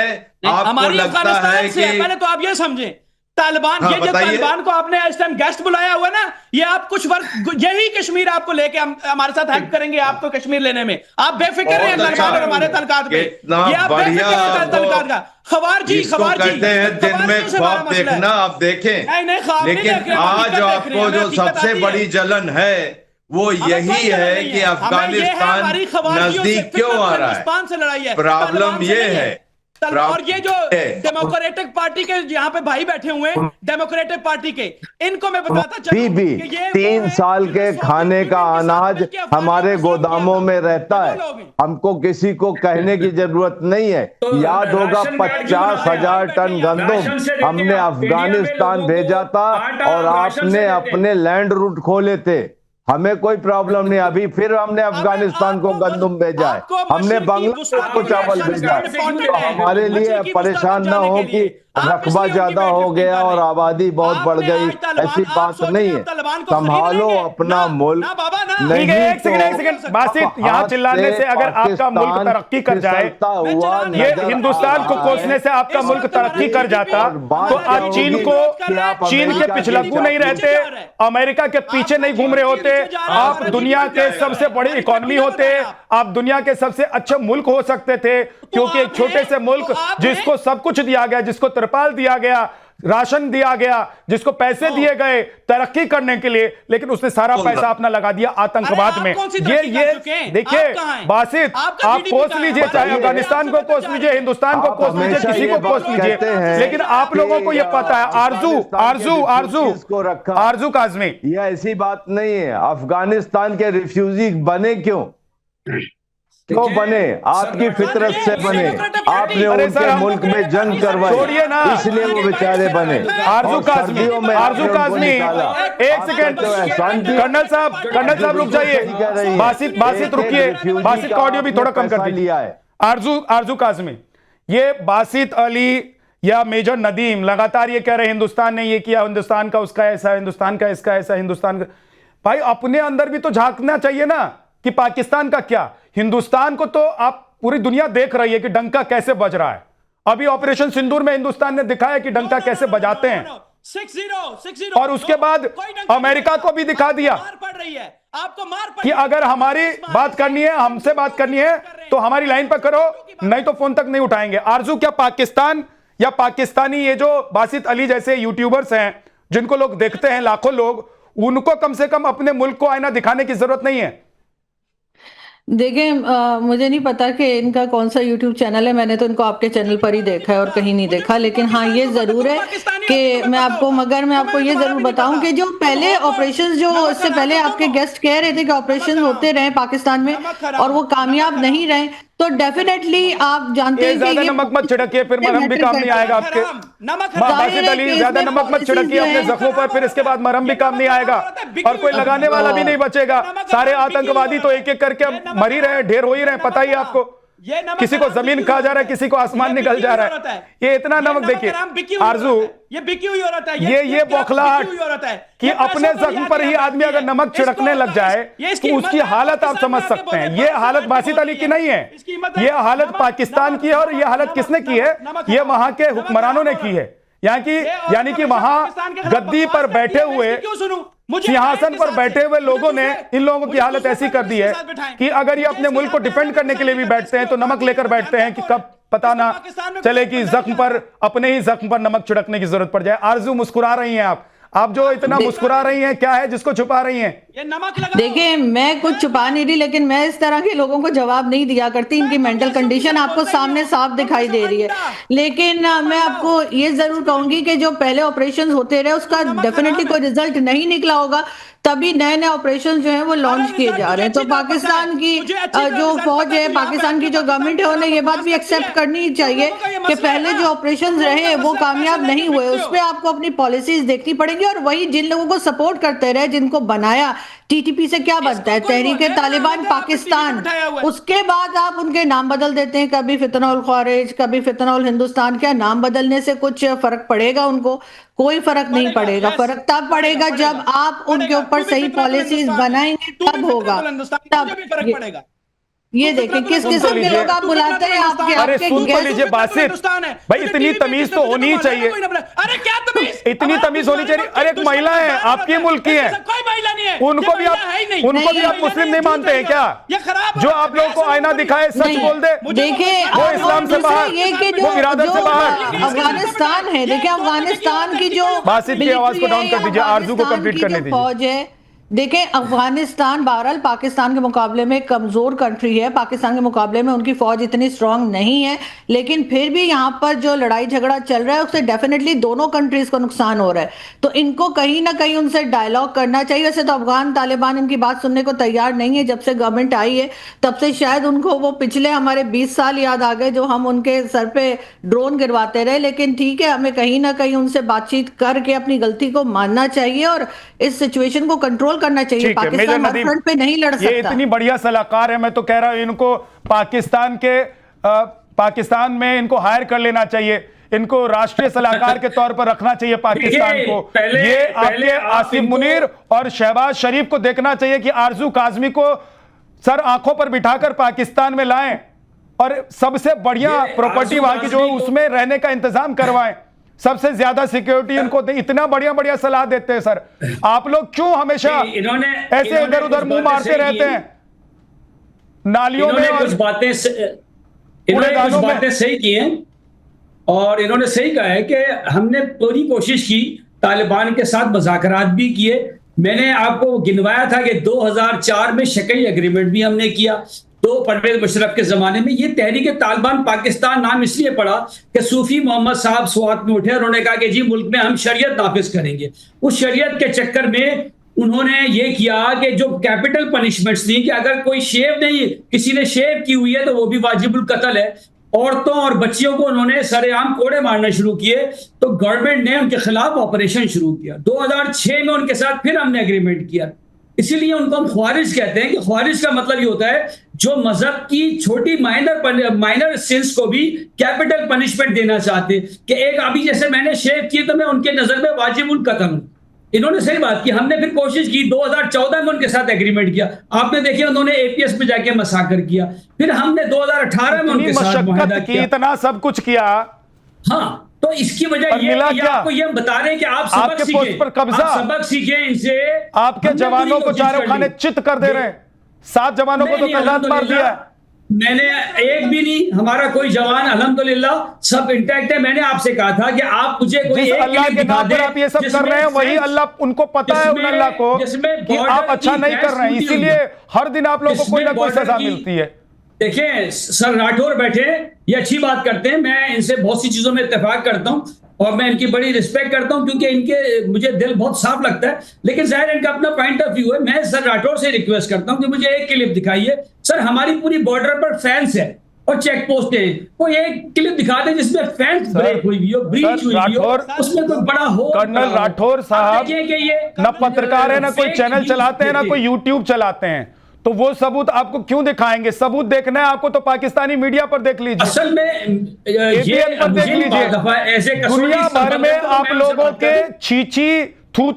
[SPEAKER 6] आपको लगता है कि
[SPEAKER 5] पहले तो आप ये समझें तालिबान,
[SPEAKER 6] हाँ,
[SPEAKER 5] ये जो
[SPEAKER 6] बताइए।
[SPEAKER 5] तालिबान को आपने इस टाइम गेस्ट बुलाया हुआ ना, ये आप कुछ वर्ग यही कश्मीर आपको लेके हमारे साथ हेल्प करेंगे आपको कश्मीर लेने में। आप बेफिक्र हैं
[SPEAKER 6] बहुत
[SPEAKER 5] तालिबान और
[SPEAKER 6] अच्छा।
[SPEAKER 5] हमारे तलकात पे,
[SPEAKER 6] कितना
[SPEAKER 5] ये आप
[SPEAKER 6] बढ़िया
[SPEAKER 5] बेफिक्र हैं
[SPEAKER 6] आपको
[SPEAKER 5] तलकात का। खवारजी
[SPEAKER 6] इसको
[SPEAKER 5] खवारजी
[SPEAKER 6] कहते हैं दिन में
[SPEAKER 5] खवारजियों से हमारा
[SPEAKER 6] ख्वाब
[SPEAKER 5] मसला है।
[SPEAKER 6] देखना, आप देखें।
[SPEAKER 5] नहीं, ख्वाब नहीं
[SPEAKER 6] लेकिन
[SPEAKER 5] देख रहे, हम
[SPEAKER 6] आज
[SPEAKER 5] हकीकत देख रहे
[SPEAKER 6] आपको
[SPEAKER 5] हैं, हमें
[SPEAKER 6] जो
[SPEAKER 5] हकीकत
[SPEAKER 6] सबसे
[SPEAKER 5] आती
[SPEAKER 6] बड़ी
[SPEAKER 5] है।
[SPEAKER 6] जलन है वो
[SPEAKER 5] हमें
[SPEAKER 6] यही
[SPEAKER 5] कोई जलन
[SPEAKER 6] है
[SPEAKER 5] नहीं
[SPEAKER 6] कि
[SPEAKER 5] है। हमें ये है
[SPEAKER 6] अफगानिस्तान
[SPEAKER 5] हमारी खवारजियों से,
[SPEAKER 6] नजदीक क्यों
[SPEAKER 5] फितरत
[SPEAKER 6] आ
[SPEAKER 5] से,
[SPEAKER 6] रहा है।
[SPEAKER 5] दुश्मन से लड़ाई है,
[SPEAKER 6] प्रॉब्लम
[SPEAKER 5] तालिबान से
[SPEAKER 6] ये
[SPEAKER 5] नहीं
[SPEAKER 6] है।
[SPEAKER 5] और ये जो डेमोक्रेटिक पार्टी के यहाँ पे भाई बैठे हुए हैं, डेमोक्रेटिक पार्टी के, इनको मैं बताता चलूं
[SPEAKER 7] भी
[SPEAKER 5] कि ये
[SPEAKER 7] 3
[SPEAKER 5] वो
[SPEAKER 7] साल
[SPEAKER 5] है
[SPEAKER 7] के
[SPEAKER 5] जो
[SPEAKER 7] खाने का
[SPEAKER 5] सोवियत यूनियन के साथ
[SPEAKER 7] अनाज
[SPEAKER 5] मिलके अफगानिस्तान
[SPEAKER 7] हमारे
[SPEAKER 5] को सॉल्व
[SPEAKER 7] गोदामों
[SPEAKER 5] किया
[SPEAKER 7] में
[SPEAKER 5] था।
[SPEAKER 7] रहता है।
[SPEAKER 5] ये लोग हैं।
[SPEAKER 7] हमको किसी को कहने की जरूरत नहीं है।
[SPEAKER 3] तो
[SPEAKER 7] याद होगा
[SPEAKER 3] राशन कार्ड क्यों
[SPEAKER 7] 50,000
[SPEAKER 5] बनाया?
[SPEAKER 7] टन
[SPEAKER 3] राशन
[SPEAKER 7] गंदम
[SPEAKER 3] से देते
[SPEAKER 7] हमने
[SPEAKER 3] हैं आप। इंडिया में
[SPEAKER 7] अफगानिस्तान
[SPEAKER 3] लोगों को
[SPEAKER 7] भेजा था
[SPEAKER 3] आटा
[SPEAKER 7] और
[SPEAKER 3] राशन से
[SPEAKER 7] आपने
[SPEAKER 3] देते हैं।
[SPEAKER 7] अपने लैंड रूट खोले थे। हमें कोई प्रॉब्लम नहीं। अभी फिर हमने अफगानिस्तान को
[SPEAKER 5] आपको
[SPEAKER 7] गंदम भेजा है,
[SPEAKER 5] आपको
[SPEAKER 7] हमने
[SPEAKER 5] मसूर की
[SPEAKER 7] बांग्लादेश
[SPEAKER 5] वुस्ताद
[SPEAKER 7] को
[SPEAKER 5] के
[SPEAKER 7] चावल
[SPEAKER 5] लिए
[SPEAKER 7] भेजा है।
[SPEAKER 5] इंपॉर्टेंट
[SPEAKER 7] तो
[SPEAKER 5] है।
[SPEAKER 7] हमारे लिए
[SPEAKER 5] मछली की
[SPEAKER 7] परेशान
[SPEAKER 5] वुस्ताद
[SPEAKER 7] ना हो
[SPEAKER 5] जाने के
[SPEAKER 7] कि
[SPEAKER 5] लिए। आप
[SPEAKER 7] रकबा
[SPEAKER 5] इसलिए उनकी
[SPEAKER 7] ज्यादा हो
[SPEAKER 5] वेटलिफ्टिंग
[SPEAKER 7] गया
[SPEAKER 5] कर
[SPEAKER 7] और
[SPEAKER 5] रहे हैं।
[SPEAKER 7] आबादी बहुत बढ़
[SPEAKER 5] आपने
[SPEAKER 7] गई,
[SPEAKER 5] आज तालिबान,
[SPEAKER 7] ऐसी
[SPEAKER 5] आप
[SPEAKER 7] बात
[SPEAKER 5] सोच रहे
[SPEAKER 7] नहीं
[SPEAKER 5] हैं
[SPEAKER 7] है।
[SPEAKER 5] तालिबान को खरीद
[SPEAKER 7] संभालो
[SPEAKER 5] लेंगे।
[SPEAKER 7] अपना
[SPEAKER 5] ना,
[SPEAKER 7] मुल्क।
[SPEAKER 5] ना बाबा ना।
[SPEAKER 7] नहीं
[SPEAKER 1] ठीक है, एक
[SPEAKER 7] तो
[SPEAKER 1] सेकंड बासित, यहाँ
[SPEAKER 7] हाथ
[SPEAKER 1] चिल्लाने से अगर आपका मुल्क
[SPEAKER 7] पाकिस्तान
[SPEAKER 1] तरक्की कर जाए,
[SPEAKER 7] फिसलता हुआ
[SPEAKER 1] ये
[SPEAKER 7] नजर
[SPEAKER 1] हिंदुस्तान
[SPEAKER 7] आ
[SPEAKER 1] को
[SPEAKER 7] रहा
[SPEAKER 1] कोसने
[SPEAKER 7] है।
[SPEAKER 1] से आपका
[SPEAKER 5] इस
[SPEAKER 1] मुल्क
[SPEAKER 5] वक्त
[SPEAKER 1] तरक्की
[SPEAKER 5] हमारी
[SPEAKER 1] कर जाता
[SPEAKER 7] और बात
[SPEAKER 1] तो
[SPEAKER 7] क्या
[SPEAKER 1] आज चीन
[SPEAKER 7] होगी
[SPEAKER 1] को
[SPEAKER 7] कि आप
[SPEAKER 1] चीन के
[SPEAKER 7] अमेरिका
[SPEAKER 1] पिछलग्गू
[SPEAKER 7] की
[SPEAKER 1] नहीं रहते, अमेरिका के पीछे नहीं घूम रहे होते, आप दुनिया के सबसे बड़ी इकोनॉमी होते, आप दुनिया के सबसे अच्छे मुल्क हो सकते थे। क्योंकि एक छोटे से मुल्क जिसको सब कुछ दिया गया, जिसको तिरपाल दिया गया, राशन दिया गया, जिसको पैसे दिए गए तरक्की करने के लिए, लेकिन उसने सारा पैसा अपना लगा दिया आतंकवाद में। ये देखिए बासित, आप कोस लीजिए, चाहे अफगानिस्तान को कोस लीजिए, हिंदुस्तान को कोस लीजिए, किसी को कोस लीजिए, लेकिन आप लोगों को यह पता है। आरजू काजमी,
[SPEAKER 7] ये ऐसी बात नहीं है। अफगानिस्तान के रिफ्यूजी बने क्यों बने? आपकी फितरत से बने। आपने उनके मुल्क में जंग
[SPEAKER 1] छोड़िए ना।
[SPEAKER 7] करवाई, इसलिए वो बेचारे बने।
[SPEAKER 1] आरजू
[SPEAKER 7] और
[SPEAKER 1] काजमी,
[SPEAKER 7] सर्दियों में
[SPEAKER 1] आरजू
[SPEAKER 7] आपने उनको
[SPEAKER 1] काजमी,
[SPEAKER 7] निकाला।
[SPEAKER 1] एक सेकंड,
[SPEAKER 7] तो एहसान किया।
[SPEAKER 1] कर्नल साहब रुक जाइए। बासित रुकिए, बासित का ऑडियो भी थोड़ा कम कर
[SPEAKER 7] लिया
[SPEAKER 1] दीजिए।
[SPEAKER 7] है।
[SPEAKER 1] आरजू काजमी, ये बासित अली या मेजर नदीम लगातार ये कह रहे हैं हिंदुस्तान ने ये किया, हिंदुस्तान का उसका ऐसा, हिंदुस्तान का इसका ऐसा, हिंदुस्तान का। भाई अपने अंदर भी तो झांकना चाहिए ना कि पाकिस्तान का क्या। हिंदुस्तान को तो आप पूरी दुनिया देख रही है कि डंका कैसे बज रहा है। अभी ऑपरेशन सिंदूर में हिंदुस्तान ने दिखाया कि डंका कैसे बजाते हैं,
[SPEAKER 5] 6-0
[SPEAKER 1] और उसके बाद अमेरिका को भी दिखा दिया
[SPEAKER 5] पड़ रही है, आपको मार पड़
[SPEAKER 1] कि अगर हमारी बात करनी है, हमसे बात करनी है तो हमारी लाइन पर करो, नहीं तो फोन तक नहीं उठाएंगे। आरजू, क्या पाकिस्तान या पाकिस्तानी ये जो बासित अली जैसे यूट्यूबर्स हैं जिनको लोग देखते हैं लाखों लोग, उनको कम से कम अपने मुल्क को आईना दिखाने की जरूरत नहीं है?
[SPEAKER 4] देखिए, मुझे नहीं पता कि इनका कौन सा यूट्यूब चैनल है। मैंने तो इनको आपके चैनल पर ही देखा है और कहीं नहीं देखा। लेकिन हाँ, ये जरूर है कि मैं आपको ये जरूर बताऊं कि जो पहले ऑपरेशंस, जो इससे पहले आपके गेस्ट कह रहे थे कि ऑपरेशन होते रहे पाकिस्तान में और वो कामयाब नहीं रहे, तो डेफिनेटली आप जानते हैं कि
[SPEAKER 1] ज्यादा नमक मत छिड़किए, फिर मरहम भी काम नहीं आएगा आपके। बासित अली, ज्यादा नमक मत छिड़किए अपने जख्मों पर, फिर इसके बाद मरहम भी काम नहीं आएगा और कोई लगाने वाला भी नहीं बचेगा। सारे आतंकवादी तो एक एक करके मर ही रहे, ढेर हो ही रहे, पता ही आपको। किसी को जमीन खा जा रहा है, किसी को आसमान निकल जा रहा है। ये इतना नमक देखिए आरजू,
[SPEAKER 5] ये बिकी हुई औरत है,
[SPEAKER 1] ये बौखलाहट कि अपने जख्म पर ही आदमी अगर नमक छिड़कने लग जाए तो उसकी हालत आप समझ सकते हैं। ये हालत बासित अली की नहीं है, ये हालत पाकिस्तान की है। और ये हालत किसने की है? ये वहां के हुक्मरानों ने की है। यानी कि वहां गद्दी पर बैठे हुए, सिंहासन पर बैठे हुए लोगों ने इन लोगों की हालत ऐसी कर दी है कि अगर ये अपने मुल्क को डिफेंड करने के लिए भी बैठते हैं तो नमक लेकर बैठते हैं कि कब पता ना चले कि जख्म पर, अपने ही जख्म पर नमक छिड़कने की जरूरत पड़ जाए। आरजू, मुस्कुरा रही हैं आप जो इतना मुस्कुरा रही हैं, क्या है जिसको छुपा रही हैं?
[SPEAKER 5] ये नमक लगा।
[SPEAKER 4] देखिए, मैं कुछ छुपा नहीं रही, लेकिन मैं इस तरह के लोगों को जवाब नहीं दिया करती। इनकी मेंटल कंडीशन आपको सामने साफ दिखाई दे रही है। लेकिन मैं आपको ये जरूर कहूंगी कि जो पहले ऑपरेशन होते रहे उसका डेफिनेटली कोई रिजल्ट नहीं निकला होगा, तभी नए नए ऑपरेशन जो है वो लॉन्च किए जा रहे हैं। तो पाकिस्तान की जो फौज है, पाकिस्तान की जो गवर्नमेंट है, उन्हें ये बात भी एक्सेप्ट करनी चाहिए कि पहले जो ऑपरेशन रहे वो कामयाब नहीं हुए। उस पर आपको अपनी पॉलिसीज देखनी पड़ेंगी और वही जिन लोगों को सपोर्ट करते रहे, जिनको बनाया, टीटीपी से क्या बनता है, तहरीक तालिबान पाकिस्तान, उसके बाद आप उनके नाम बदल देते हैं, कभी फितनउल खारिज, कभी फितनउल हिंदुस्तान। क्या नाम बदलने से कुछ फर्क पड़ेगा? उनको कोई फर्क नहीं पड़ेगा। फर्क तब पड़ेगा जब आप उनके ऊपर सही पॉलिसीज बनाएंगे, तब होगा, तब
[SPEAKER 5] फर्क पड़ेगा।
[SPEAKER 4] ये देखिए किस किस्म के लोग आप बुलाते हैं, आपके
[SPEAKER 1] अरे
[SPEAKER 4] आपके
[SPEAKER 1] सुन तो
[SPEAKER 4] गेस्ट
[SPEAKER 1] लीजिए बासित भाई, इतनी तमीज तो होनी ही चाहिए।
[SPEAKER 5] अरे क्या तमीज,
[SPEAKER 1] इतनी तमीज होनी चाहिए। अरे एक महिला है, आपकी मुल्क की है,
[SPEAKER 5] कोई महिला नहीं है,
[SPEAKER 1] उनको भी आप मुस्लिम नहीं मानते हैं क्या?
[SPEAKER 5] ये खराब
[SPEAKER 1] जो आप लोगों को आईना दिखाए, सच
[SPEAKER 4] नहीं।
[SPEAKER 1] बोल दे,
[SPEAKER 4] देखिए
[SPEAKER 1] वो इस्लाम से बाहर,
[SPEAKER 4] ये कि
[SPEAKER 1] वो इरादत से बाहर।
[SPEAKER 4] अफगानिस्तान है, देखिए अफगानिस्तान की जो
[SPEAKER 1] बासित की आवाज को डाउन कर दीजिए, आरजू को
[SPEAKER 4] अफगानिस्तान
[SPEAKER 1] कंप्लीट
[SPEAKER 4] की
[SPEAKER 1] करने
[SPEAKER 4] जो
[SPEAKER 1] दीजिए।
[SPEAKER 4] फौज है, देखें अफगानिस्तान बहरहाल पाकिस्तान के मुकाबले में कमजोर कंट्री है, पाकिस्तान के मुकाबले में उनकी फौज इतनी स्ट्रांग नहीं है, लेकिन फिर भी यहाँ पर जो लड़ाई झगड़ा चल रहा है उससे डेफिनेटली दोनों कंट्रीज को नुकसान हो रहा है। तो इनको कहीं ना कहीं उनसे डायलॉग करना चाहिए। वैसे तो अफगान तालिबान इनकी बात सुनने को तैयार नहीं है, जब से गवर्नमेंट आई है तब से शायद उनको वो पिछले हमारे 20 साल याद आ गए जो हम उनके सर पे ड्रोन गिरवाते रहे। लेकिन ठीक है, हमें कहीं ना कहीं उनसे बातचीत करके अपनी गलती को मानना चाहिए और इस सिचुएशन को कंट्रोल करना चाहिए।
[SPEAKER 1] ठीक है, मेजर
[SPEAKER 4] पाकिस्तान हर
[SPEAKER 1] नदीम,
[SPEAKER 4] फ्रंट पे नहीं लड़
[SPEAKER 1] ये
[SPEAKER 4] सकता।
[SPEAKER 1] इतनी बढ़िया सलाहकार है, मैं तो कह रहा हूं इनको पाकिस्तान में इनको हायर कर लेना चाहिए, इनको राष्ट्रीय सलाहकार के तौर पर रखना चाहिए पाकिस्तान को। ये आपके आसिफ मुनीर और शहबाज शरीफ को देखना चाहिए कि आरजू काजमी को सर आंखों पर बिठाकर पाकिस्तान में लाएं और सबसे बढ़िया प्रॉपर्टी वहां की जो उसमें रहने का इंतजाम करवाएं, सबसे ज्यादा सिक्योरिटी उनको दे। इतना बढ़िया बढ़िया सलाह देते हैं सर, आप लोग क्यों हमेशा ऐसे इधर उधर मुंह मारते रहते हैं नालियों में?
[SPEAKER 3] कुछ बातें सही की हैं और इन्होंने सही कहा है कि हमने पूरी कोशिश की, तालिबान के साथ मुज़ाकरात भी किए। मैंने आपको गिनवाया था कि 2004 में शकई एग्रीमेंट भी हमने किया, तो परवेज मुशर्रफ के जमाने में। ये तहरीक तालिबान पाकिस्तान नाम इसलिए पड़ा कि सूफी मोहम्मद साहब स्वात में उठे और उन्होंने कहा कि जी मुल्क में हम शरीयत नाफिज करेंगे। उस शरीयत के चक्कर में उन्होंने ये किया कि जो कैपिटल पनिशमेंट्स थी कि अगर कोई शेव नहीं, किसी ने शेव की हुई है तो वो भी वाजिबुल कत्ल है। औरतों और बच्चियों को उन्होंने सरेआम कोड़े मारना शुरू किए, तो गवर्नमेंट ने उनके खिलाफ ऑपरेशन शुरू किया। 2006 में उनके साथ फिर हमने एग्रीमेंट किया। इसीलिए उनको हम ख्वारिज कहते हैं कि ख्वारिज का मतलब ये होता है जो मजहब की छोटी माइनर सिंस को भी कैपिटल पनिशमेंट देना चाहते, कि एक अभी जैसे मैंने शेव किए तो मैं उनके नजर में वाजिबुल कत्ल हूं। इन्होंने सही बात की। हमने फिर कोशिश की, 2014 में उनके साथ एग्रीमेंट किया, आपने देखिए उन्होंने एपीएस में जाके मसाकर किया। फिर हमने 2018 में उनके साथ मुआहदा किया,
[SPEAKER 1] इतना सब कुछ किया।
[SPEAKER 3] हाँ, तो इसकी वजह ये आपको ये बता रहे हैं कि आप सबक सीखें,
[SPEAKER 1] पर कब्जा,
[SPEAKER 3] आप सबक सीखें इनसे।
[SPEAKER 1] आपके जवानों को चारों खाने चित कर दे रहे हैं, 7 जवानों को तो तलाश मार दिया।
[SPEAKER 3] मैंने एक भी नहीं, हमारा कोई जवान अल्हम्दुलिल्लाह सब इंटैक्ट है। मैंने आपसे कहा था कि आप मुझे कोई
[SPEAKER 1] जिस अल्लाह के नाम पर आप ये सब कर रहे हैं, वही अल्लाह, उनको पता है उन अल्लाह को कि आप अच्छा नहीं कर रहे हैं, इसीलिए हर दिन आप लोगों को कोई ना कोई सजा मिलती है।
[SPEAKER 3] देखिए सर राठौर बैठे, ये अच्छी बात करते हैं, मैं इनसे बहुत सी चीजों में इत्तेफाक करता हूं और मैं इनकी बड़ी रिस्पेक्ट करता हूं क्योंकि इनके मुझे दिल बहुत साफ लगता है, लेकिन जाहिर इनका अपना पॉइंट ऑफ व्यू है। मैं सर राठौर से रिक्वेस्ट करता हूं कि मुझे एक क्लिप दिखाइए। सर हमारी पूरी बॉर्डर पर फेंस है और चेक पोस्ट है, कोई एक क्लिप दिखा दें जिसमें फेंस ब्रेक हुई हुई हो, ब्रीच हुई हुई हो, उसमें कोई बड़ा हो।
[SPEAKER 1] कर्नल राठौर साहब न पत्रकार है, ना कोई चैनल चलाते हैं, ना कोई यूट्यूब चलाते हैं, तो वो सबूत आपको क्यों दिखाएंगे? सबूत देखना है आपको तो पाकिस्तानी मीडिया पर देख लीजिए,
[SPEAKER 3] असल में
[SPEAKER 1] एबीएन पर देख लीजिए। दुनिया भर में आप लोगों के छीछी थू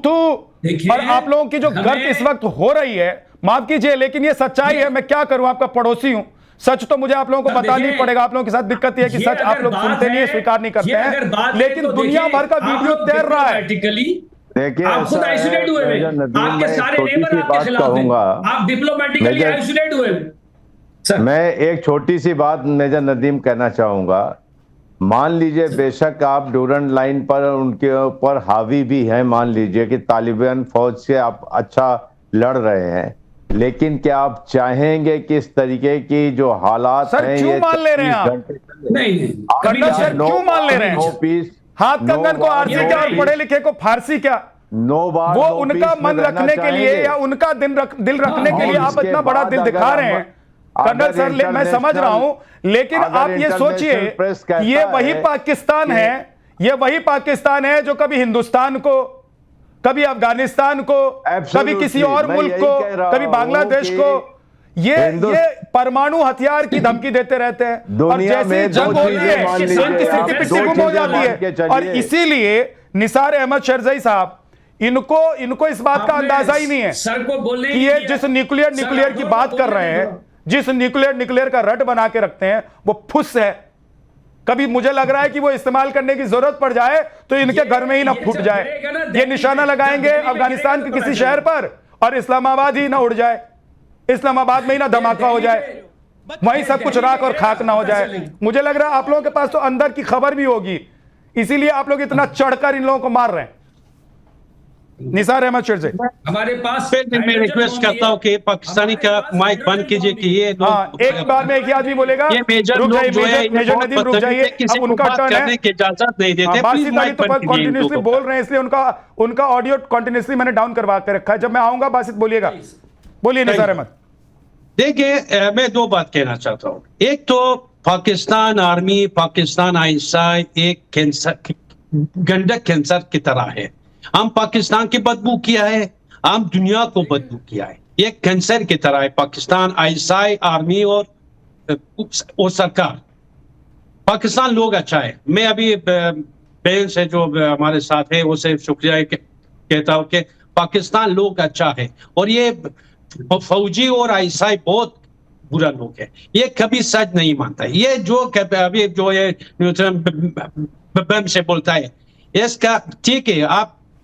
[SPEAKER 1] और आप लोगों की जो गर्द इस वक्त हो रही है, माफ कीजिए लेकिन ये सच्चाई है। मैं क्या करूं, आपका पड़ोसी हूं, सच तो मुझे आप लोगों को बताना ही पड़ेगा। आप लोगों के साथ दिक्कत यह है कि सच आप लोग सुनते नहीं है, स्वीकार नहीं करते हैं, लेकिन दुनिया भर का वीडियो तैर रहा है।
[SPEAKER 7] देखिए
[SPEAKER 3] आप खुद आइसोलेट हुए हैं, आपके सारे नेबर आपके खिलाफ हैं, आप डिप्लोमेटिकली आइसोलेट हुए हैं।
[SPEAKER 7] मैं एक छोटी सी बात मेजर नदीम कहना चाहूंगा। मान लीजिए बेशक आप डूरन लाइन पर उनके ऊपर हावी भी हैं, मान लीजिए कि तालिबान फौज से आप अच्छा लड़ रहे हैं, लेकिन क्या आप चाहेंगे कि इस तरीके की जो हालात
[SPEAKER 1] सर
[SPEAKER 7] हैं,
[SPEAKER 1] क्यों मान ले रहे हैं आप?
[SPEAKER 3] नहीं
[SPEAKER 1] कर्नल सर क्यों मान ले रहे हैं? हाथ कंगन को आरसी क्या और पढ़े लिखे को फारसी क्या? वो उनका मन रखने के लिए या उनका दिल रखने के लिए आप इतना बड़ा दिल दिखा रहे हैं कर्नल सर, मैं समझ रहा हूं, लेकिन आप ये सोचिए ये वही पाकिस्तान है, ये वही पाकिस्तान है जो कभी हिंदुस्तान को, कभी अफगानिस्तान को, कभी किसी और मुल्क को, कभी बांग्लादेश को ये परमाणु हथियार की धमकी देते रहते हैं, और जैसे जंग होती है इनकी स्थिति पिट्टी गुम हो जाती है। और इसीलिए निसार अहमद शरजई साहब, इनको इस बात का अंदाजा ही नहीं है
[SPEAKER 3] सर को बोलने
[SPEAKER 1] कि ये जिस न्यूक्लियर की बात कर रहे हैं, जिस न्यूक्लियर का रट बना के रखते हैं वो फुस है। कभी मुझे लग रहा है कि वो इस्तेमाल करने की जरूरत पड़ जाए तो इनके घर में ही ना फूट जाए। ये निशाना लगाएंगे अफगानिस्तान के किसी शहर पर और इस्लामाबाद ही ना उड़ जाए, इस्लामाबाद में ही ना धमाका हो जाए, वहीं सब कुछ राख और खाक ना हो जाए। मुझे लग रहा है आप लोगों के पास तो अंदर की खबर भी होगी, इसीलिए आप लोग इतना चढ़कर इन लोगों को मार रहे हैं। निसार अहमद शेर से
[SPEAKER 3] हमारे पास
[SPEAKER 2] मैं रिक्वेस्ट करता हूं कि पाकिस्तानी का माइक बंद कीजिए कि ये
[SPEAKER 1] एक बार में एक ही आदमी बोलेगा।
[SPEAKER 2] ये मेजर
[SPEAKER 1] रुक
[SPEAKER 2] लोग
[SPEAKER 1] जाइए,
[SPEAKER 2] जो है
[SPEAKER 1] मेजर नदीम रुक जाइए,
[SPEAKER 2] किसी
[SPEAKER 1] अब
[SPEAKER 2] को
[SPEAKER 1] उनका
[SPEAKER 2] बात
[SPEAKER 1] टर्न
[SPEAKER 2] करने
[SPEAKER 1] है।
[SPEAKER 2] की इजाजत नहीं देते।
[SPEAKER 1] बासित
[SPEAKER 2] प्लीज
[SPEAKER 1] अली
[SPEAKER 2] माइक
[SPEAKER 1] तो
[SPEAKER 2] बंद कीजिए इन
[SPEAKER 1] कंटिन्यूसली
[SPEAKER 2] लोगों का।
[SPEAKER 1] बोल रहे हैं, इसलिए उनका ऑडियो कंटिन्यूसली मैंने डाउन करवा के रखा है। जब मैं आऊंगा बासित बोलिएगा, बोलिए निसार अहमद।
[SPEAKER 2] देखिए मैं दो बात कहना चाहता हूं। एक तो पाकिस्तान आर्मी, पाकिस्तान आईएसआई एक कैंसर, गंडक कैंसर की तरह है। हम पाकिस्तान की बदबू किया है, हम दुनिया को बदबू किया है। ये कैंसर की तरह है पाकिस्तान आईएसआई, आर्मी और सरकार। पाकिस्तान लोग अच्छा है। मैं अभी बहन से जो हमारे साथ है उसे शुक्रिया कहता हूं कि पाकिस्तान लोग अच्छा है और ये फौजी और आईएसआई बहुत बुरा लोग है। ये कभी सच नहीं मानता। ये जो अभी जो ये न्यूट्रन बम से बोलता है, इसका ठीक है,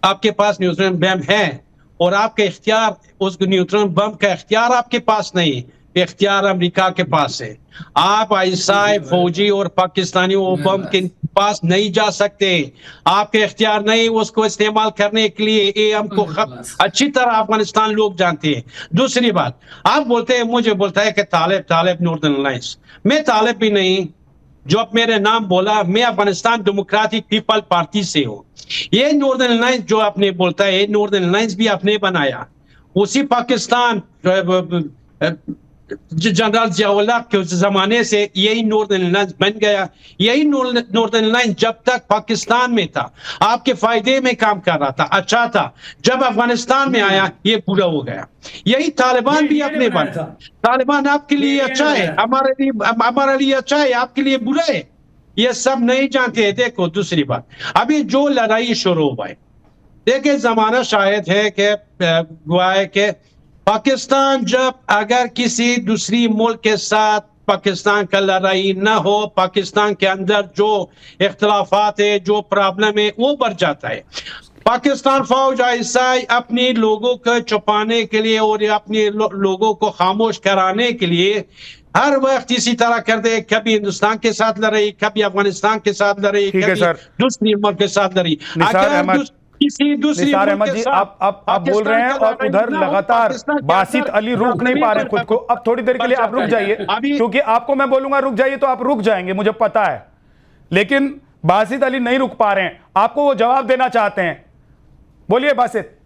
[SPEAKER 2] आपके पास न्यूट्रन बम है और आपके इख्तियार उस न्यूट्रन बम का इख्तियार आपके पास नहीं, इख्तियार अमेरिका के पास है। आप आईएसआई फौजी और पाकिस्तानी वो बम के पास नहीं जा सकते, आपके इख्तियार नहीं उसको इस्तेमाल करने के लिए। ये हमको अच्छी तरह अफगानिस्तान लोग जानते हैं। दूसरी बात, आप बोलते हैं, मुझे बोलता है कि तालिब नॉर्दर्न अलायंस। मैं तालिब भी नहीं, जो अब मेरे नाम बोला, मैं अफगानिस्तान डेमोक्रेटिक पीपल पार्टी से हूँ। ये नॉर्दर्न अलायंस जो आपने बोलता है, नॉर्दर्न अलायंस भी आपने बनाया, उसी पाकिस्तान जनरल जियाउल्लाह के जमाने से यही नॉर्दर्न अलायंस बन गया। यही नॉर्दर्न अलायंस जब तक पाकिस्तान में था आपके फायदे में काम कर रहा था, अच्छा था। जब अफगानिस्तान में आया ये बुरा हो गया। यही तालिबान भी अपने बना। तालिबान आपके लिए अच्छा है, हमारे लिए अच्छा है, आपके लिए बुरा है, ये सब नहीं जानते हैं। देखो दूसरी बात, अभी जो लड़ाई शुरू हुआ है, देखिए जमाना शायद है कि हुआ है कि पाकिस्तान जब अगर किसी दूसरी मुल्क के साथ पाकिस्तान का लड़ाई ना हो, पाकिस्तान के अंदर जो इख्तलाफात है, जो प्रॉब्लम है, वो बढ़ जाता है। पाकिस्तान फौज आईएसआई अपने लोगों को छुपाने के लिए और अपने लोगों को खामोश कराने के लिए हर वक्त इसी तरह कर दे, कभी हिंदुस्तान के साथ लड़ाई, कभी अफगानिस्तान के साथ लड़ाई, कभी दूसरी मुल्क के साथ लड़ाई। किसी दूसरी
[SPEAKER 1] अहमद जी आप बोल रहे हैं और उधर लगातार बासित अली रोक नहीं पा रहे खुद को। अब थोड़ी देर के लिए आप रुक जाइए, क्योंकि आपको मैं बोलूंगा रुक जाइए तो आप रुक जाएंगे, मुझे पता है, लेकिन बासित अली नहीं रुक पा रहे हैं। आपको वो जवाब देना चाहते हैं, बोलिए बासित।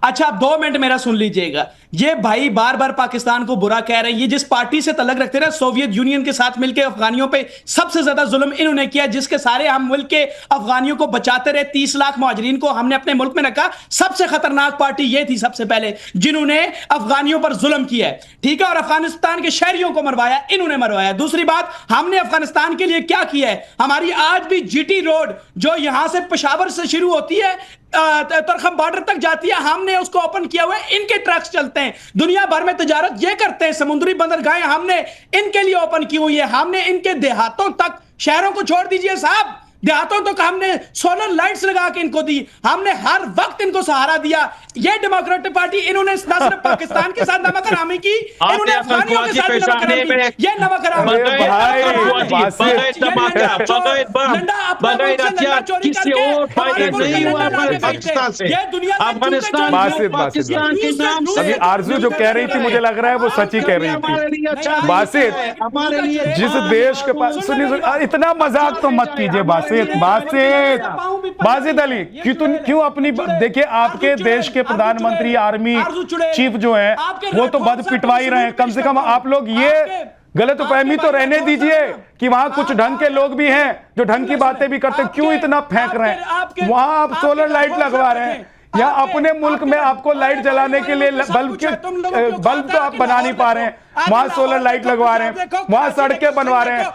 [SPEAKER 5] अच्छा, आप 2 मिनट मेरा सुन लीजिएगा। ये भाई बार बार पाकिस्तान को बुरा कह रहे हैं। ये जिस पार्टी से तलक रखते हैं ना, सोवियत यूनियन के साथ मिलकर अफगानियों पे सबसे ज्यादा जुल्म इन्होंने किया, जिसके सारे हम मुल्क के अफगानियों को बचाते रहे। 30 लाख मुहाजिरीन को हमने अपने मुल्क में रखा। सबसे खतरनाक पार्टी ये थी सबसे पहले जिन्होंने अफगानियों पर जुल्म किया है, ठीक है, और अफगानिस्तान के शहरियों को मरवाया, इन्होंने मरवाया। दूसरी बात, हमने अफगानिस्तान के लिए क्या किया है? हमारी आज भी जीटी रोड जो यहां से पेशावर से शुरू होती है तरखम बॉर्डर तक जाती है, हमने उसको ओपन किया हुआ है। इनके ट्रक्स चलते हैं, दुनिया भर में तिजारत ये करते हैं। समुद्री बंदरगाहें हमने इनके लिए ओपन की हुई है। हमने इनके देहातों तक, शहरों को छोड़ दीजिए साहब, देहातों तक हमने सोलर लाइट्स लगा के इनको दी। हमने हर वक्त इनको सहारा दिया। ये डेमोक्रेटिक पार्टी, इन्होंने न सिर्फ पाकिस्तान के साथ नमक हरामी की, इन्होंने अफगानियों के साथ भी नमक हरामी की। ये नमक हरामी
[SPEAKER 1] अभी आरजू जो कह रही थी, मुझे लग रहा है वो सच ही कह रही थी। बासित, जिस देश के पास, सुनिए, इतना मजाक तो मत कीजिए बासित। बासित अली, क्यों अपनी, देखिए आपके देश के प्रधानमंत्री, आर्मी चीफ जो है वो तो बद पिटवा ही रहे हैं। कम से कम आप लोग ये गलतफहमी तो रहने दीजिए कि वहां कुछ ढंग के लोग भी हैं जो ढंग की बातें भी करते हैं। क्यों इतना फेंक रहे हैं? वहां आप सोलर लाइट लगवा रहे हैं, या अपने मुल्क में आपको लाइट जलाने के लिए बल्ब तो आप बना नहीं पा रहे हैं, वहां सोलर लाइट लगवा रहे हैं, वहां सड़कें बनवा रहे हैं।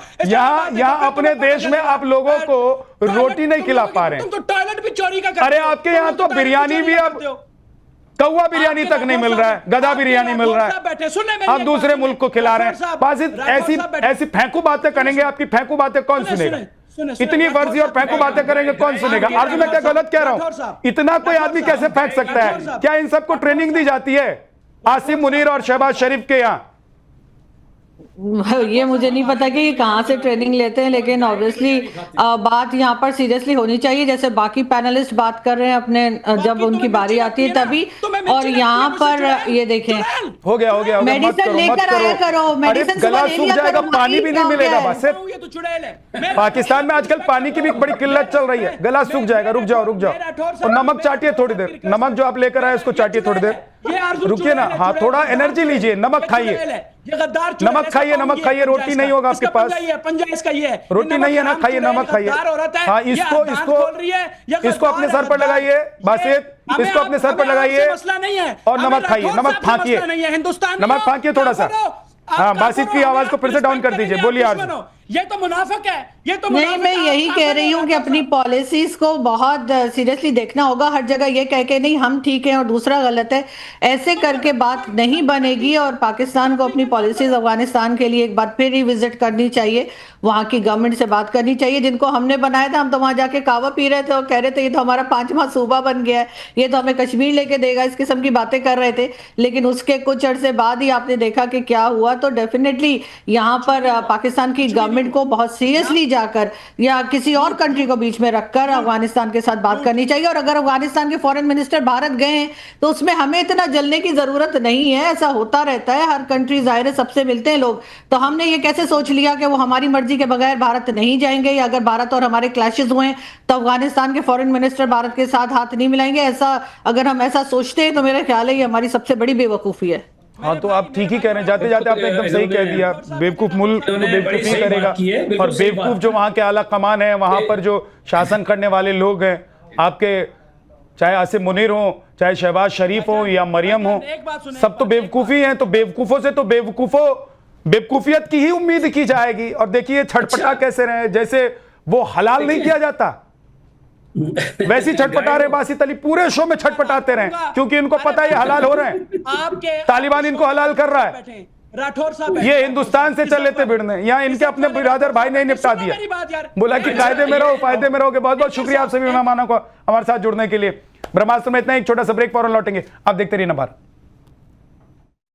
[SPEAKER 1] यहाँ अपने देश में आप लोगों को रोटी नहीं खिला पा रहे हैं।
[SPEAKER 5] टॉयलेट भी चोरी का,
[SPEAKER 1] अरे आपके यहाँ तो बिरयानी भी अब कौवा बिरयानी तक नहीं मिल रहा है, गधा बिरयानी मिल रहा है, आप दूसरे मुल्क को खिला रहे हैं। बासित ऐसी फेंकू बातें करेंगे, आपकी फेंकू बातें कौन सुनेगा? इतनी फर्जी और फेंकू बातें करेंगे कौन सुनेगा? अर्ज मैं क्या गलत कह रहा हूं? इतना कोई आदमी कैसे फेंक सकता है? क्या इन सबको ट्रेनिंग दी जाती है आसिम मुनीर और शहबाज शरीफ के यहाँ?
[SPEAKER 4] ये मुझे नहीं पता कि ये कहाँ से ट्रेनिंग लेते हैं, लेकिन ऑब्वियसली बात यहाँ पर सीरियसली होनी चाहिए, जैसे बाकी पैनलिस्ट बात कर रहे हैं अपने जब उनकी बारी आती है तभी। और यहाँ पर ये देखें,
[SPEAKER 1] हो गया
[SPEAKER 4] मेडिसिन लेकर आया करो, मेडिसिन
[SPEAKER 1] गला सूख जाएगा, पानी भी नहीं मिलेगा। बस पाकिस्तान में आजकल पानी की भी बड़ी किल्लत चल रही है, गला सूख जाएगा। रुक जाओ और नमक चाटिए थोड़ी देर, नमक जो आप लेकर आए उसको चाटिए थोड़ी देर, रुकिए ना। हाँ, थोड़ा एनर्जी लीजिए, नमक खाइए, नमक खाइए, रोटी नहीं होगा आपके पास, रोटी नहीं है ना, खाइए, नमक खाइए। हाँ, इसको अपने सर पर लगाइए, बासित इसको अपने सर पर लगाइए और नमक खाइए, नमक फांकिए, नमक फांकिए थोड़ा सा। हाँ, बासित की आवाज को फिर से डाउन कर दीजिए, बोलिए। आज
[SPEAKER 5] ये तो मुनाफिक है, ये तो
[SPEAKER 4] नहीं, मैं यही कह रही हूँ कि अपनी पॉलिसीज को बहुत सीरियसली देखना होगा। हर जगह ये कह के नहीं हम ठीक हैं और दूसरा गलत है, ऐसे करके बात नहीं बनेगी। और पाकिस्तान को अपनी पॉलिसीज अफगानिस्तान के लिए एक बार फिर रिविजिट करनी चाहिए, वहाँ की गवर्नमेंट से बात करनी चाहिए जिनको हमने बनाया था। हम तो वहाँ जाके कावा पी रहे थे और कह रहे थे ये तो हमारा 5वां सूबा बन गया है, ये तो हमें कश्मीर लेके देगा, इस किस्म की बातें कर रहे थे। लेकिन उसके कुछ अर्से बाद ही आपने देखा कि क्या हुआ। तो डेफिनेटली यहाँ पर पाकिस्तान की गवर्नमेंट को बहुत सीरियसली जाकर या किसी और कंट्री को बीच में रखकर अफगानिस्तान के साथ बात करनी चाहिए। और अगर अफगानिस्तान के फॉरेन मिनिस्टर भारत गए हैं तो उसमें हमें इतना जलने की जरूरत नहीं है, ऐसा होता रहता है, हर कंट्री जाहिर है सबसे मिलते हैं लोग। तो हमने ये कैसे सोच लिया कि वो हमारी मर्जी के बगैर भारत नहीं जाएंगे, या अगर भारत और हमारे क्लैशेस हुए तो अफगानिस्तान के फॉरेन मिनिस्टर भारत के साथ हाथ नहीं मिलाएंगे? ऐसा अगर हम ऐसा सोचते हैं तो मेरा ख्याल है ये हमारी सबसे बड़ी बेवकूफ़ी है।
[SPEAKER 1] हाँ, तो आप ठीक ही कह रहे हैं, जाते जाते आपने एकदम सही कह दिया। बेवकूफ मुल्क तो बेवकूफी करेगा, और बेवकूफ जो वहाँ के आला कमान है, वहाँ पर जो शासन करने वाले लोग हैं आपके, चाहे आसिम मुनीर हो, चाहे शहबाज शरीफ हो या मरियम हो, सब तो बेवकूफी हैं। तो बेवकूफों से तो बेवकूफियत की ही उम्मीद की जाएगी। और देखिए छटपटा कैसे रहे, जैसे वो हलाल नहीं किया जाता वैसी छटपटा रहे बासित अली, पूरे शो में छटपटाते रहे, क्योंकि इनको पता है ये हलाल हो रहे हैं, तालिबान इनको हलाल कर रहा है।
[SPEAKER 5] राठौर साहब
[SPEAKER 1] ये हिंदुस्तान से चल लेते भिड़ने, यहाँ इनके अपने बिरादर भाई ने निपटा दिया, बोला कि कायदे में रहो, फायदे में रहोगे। बहुत बहुत शुक्रिया आप सभी मेहमानों को हमारे साथ जुड़ने के लिए। ब्रह्मास्त्र में इतना एक छोटा सा ब्रेक, फौरन लौटेंगे, आप देखते रहिए नवाबार।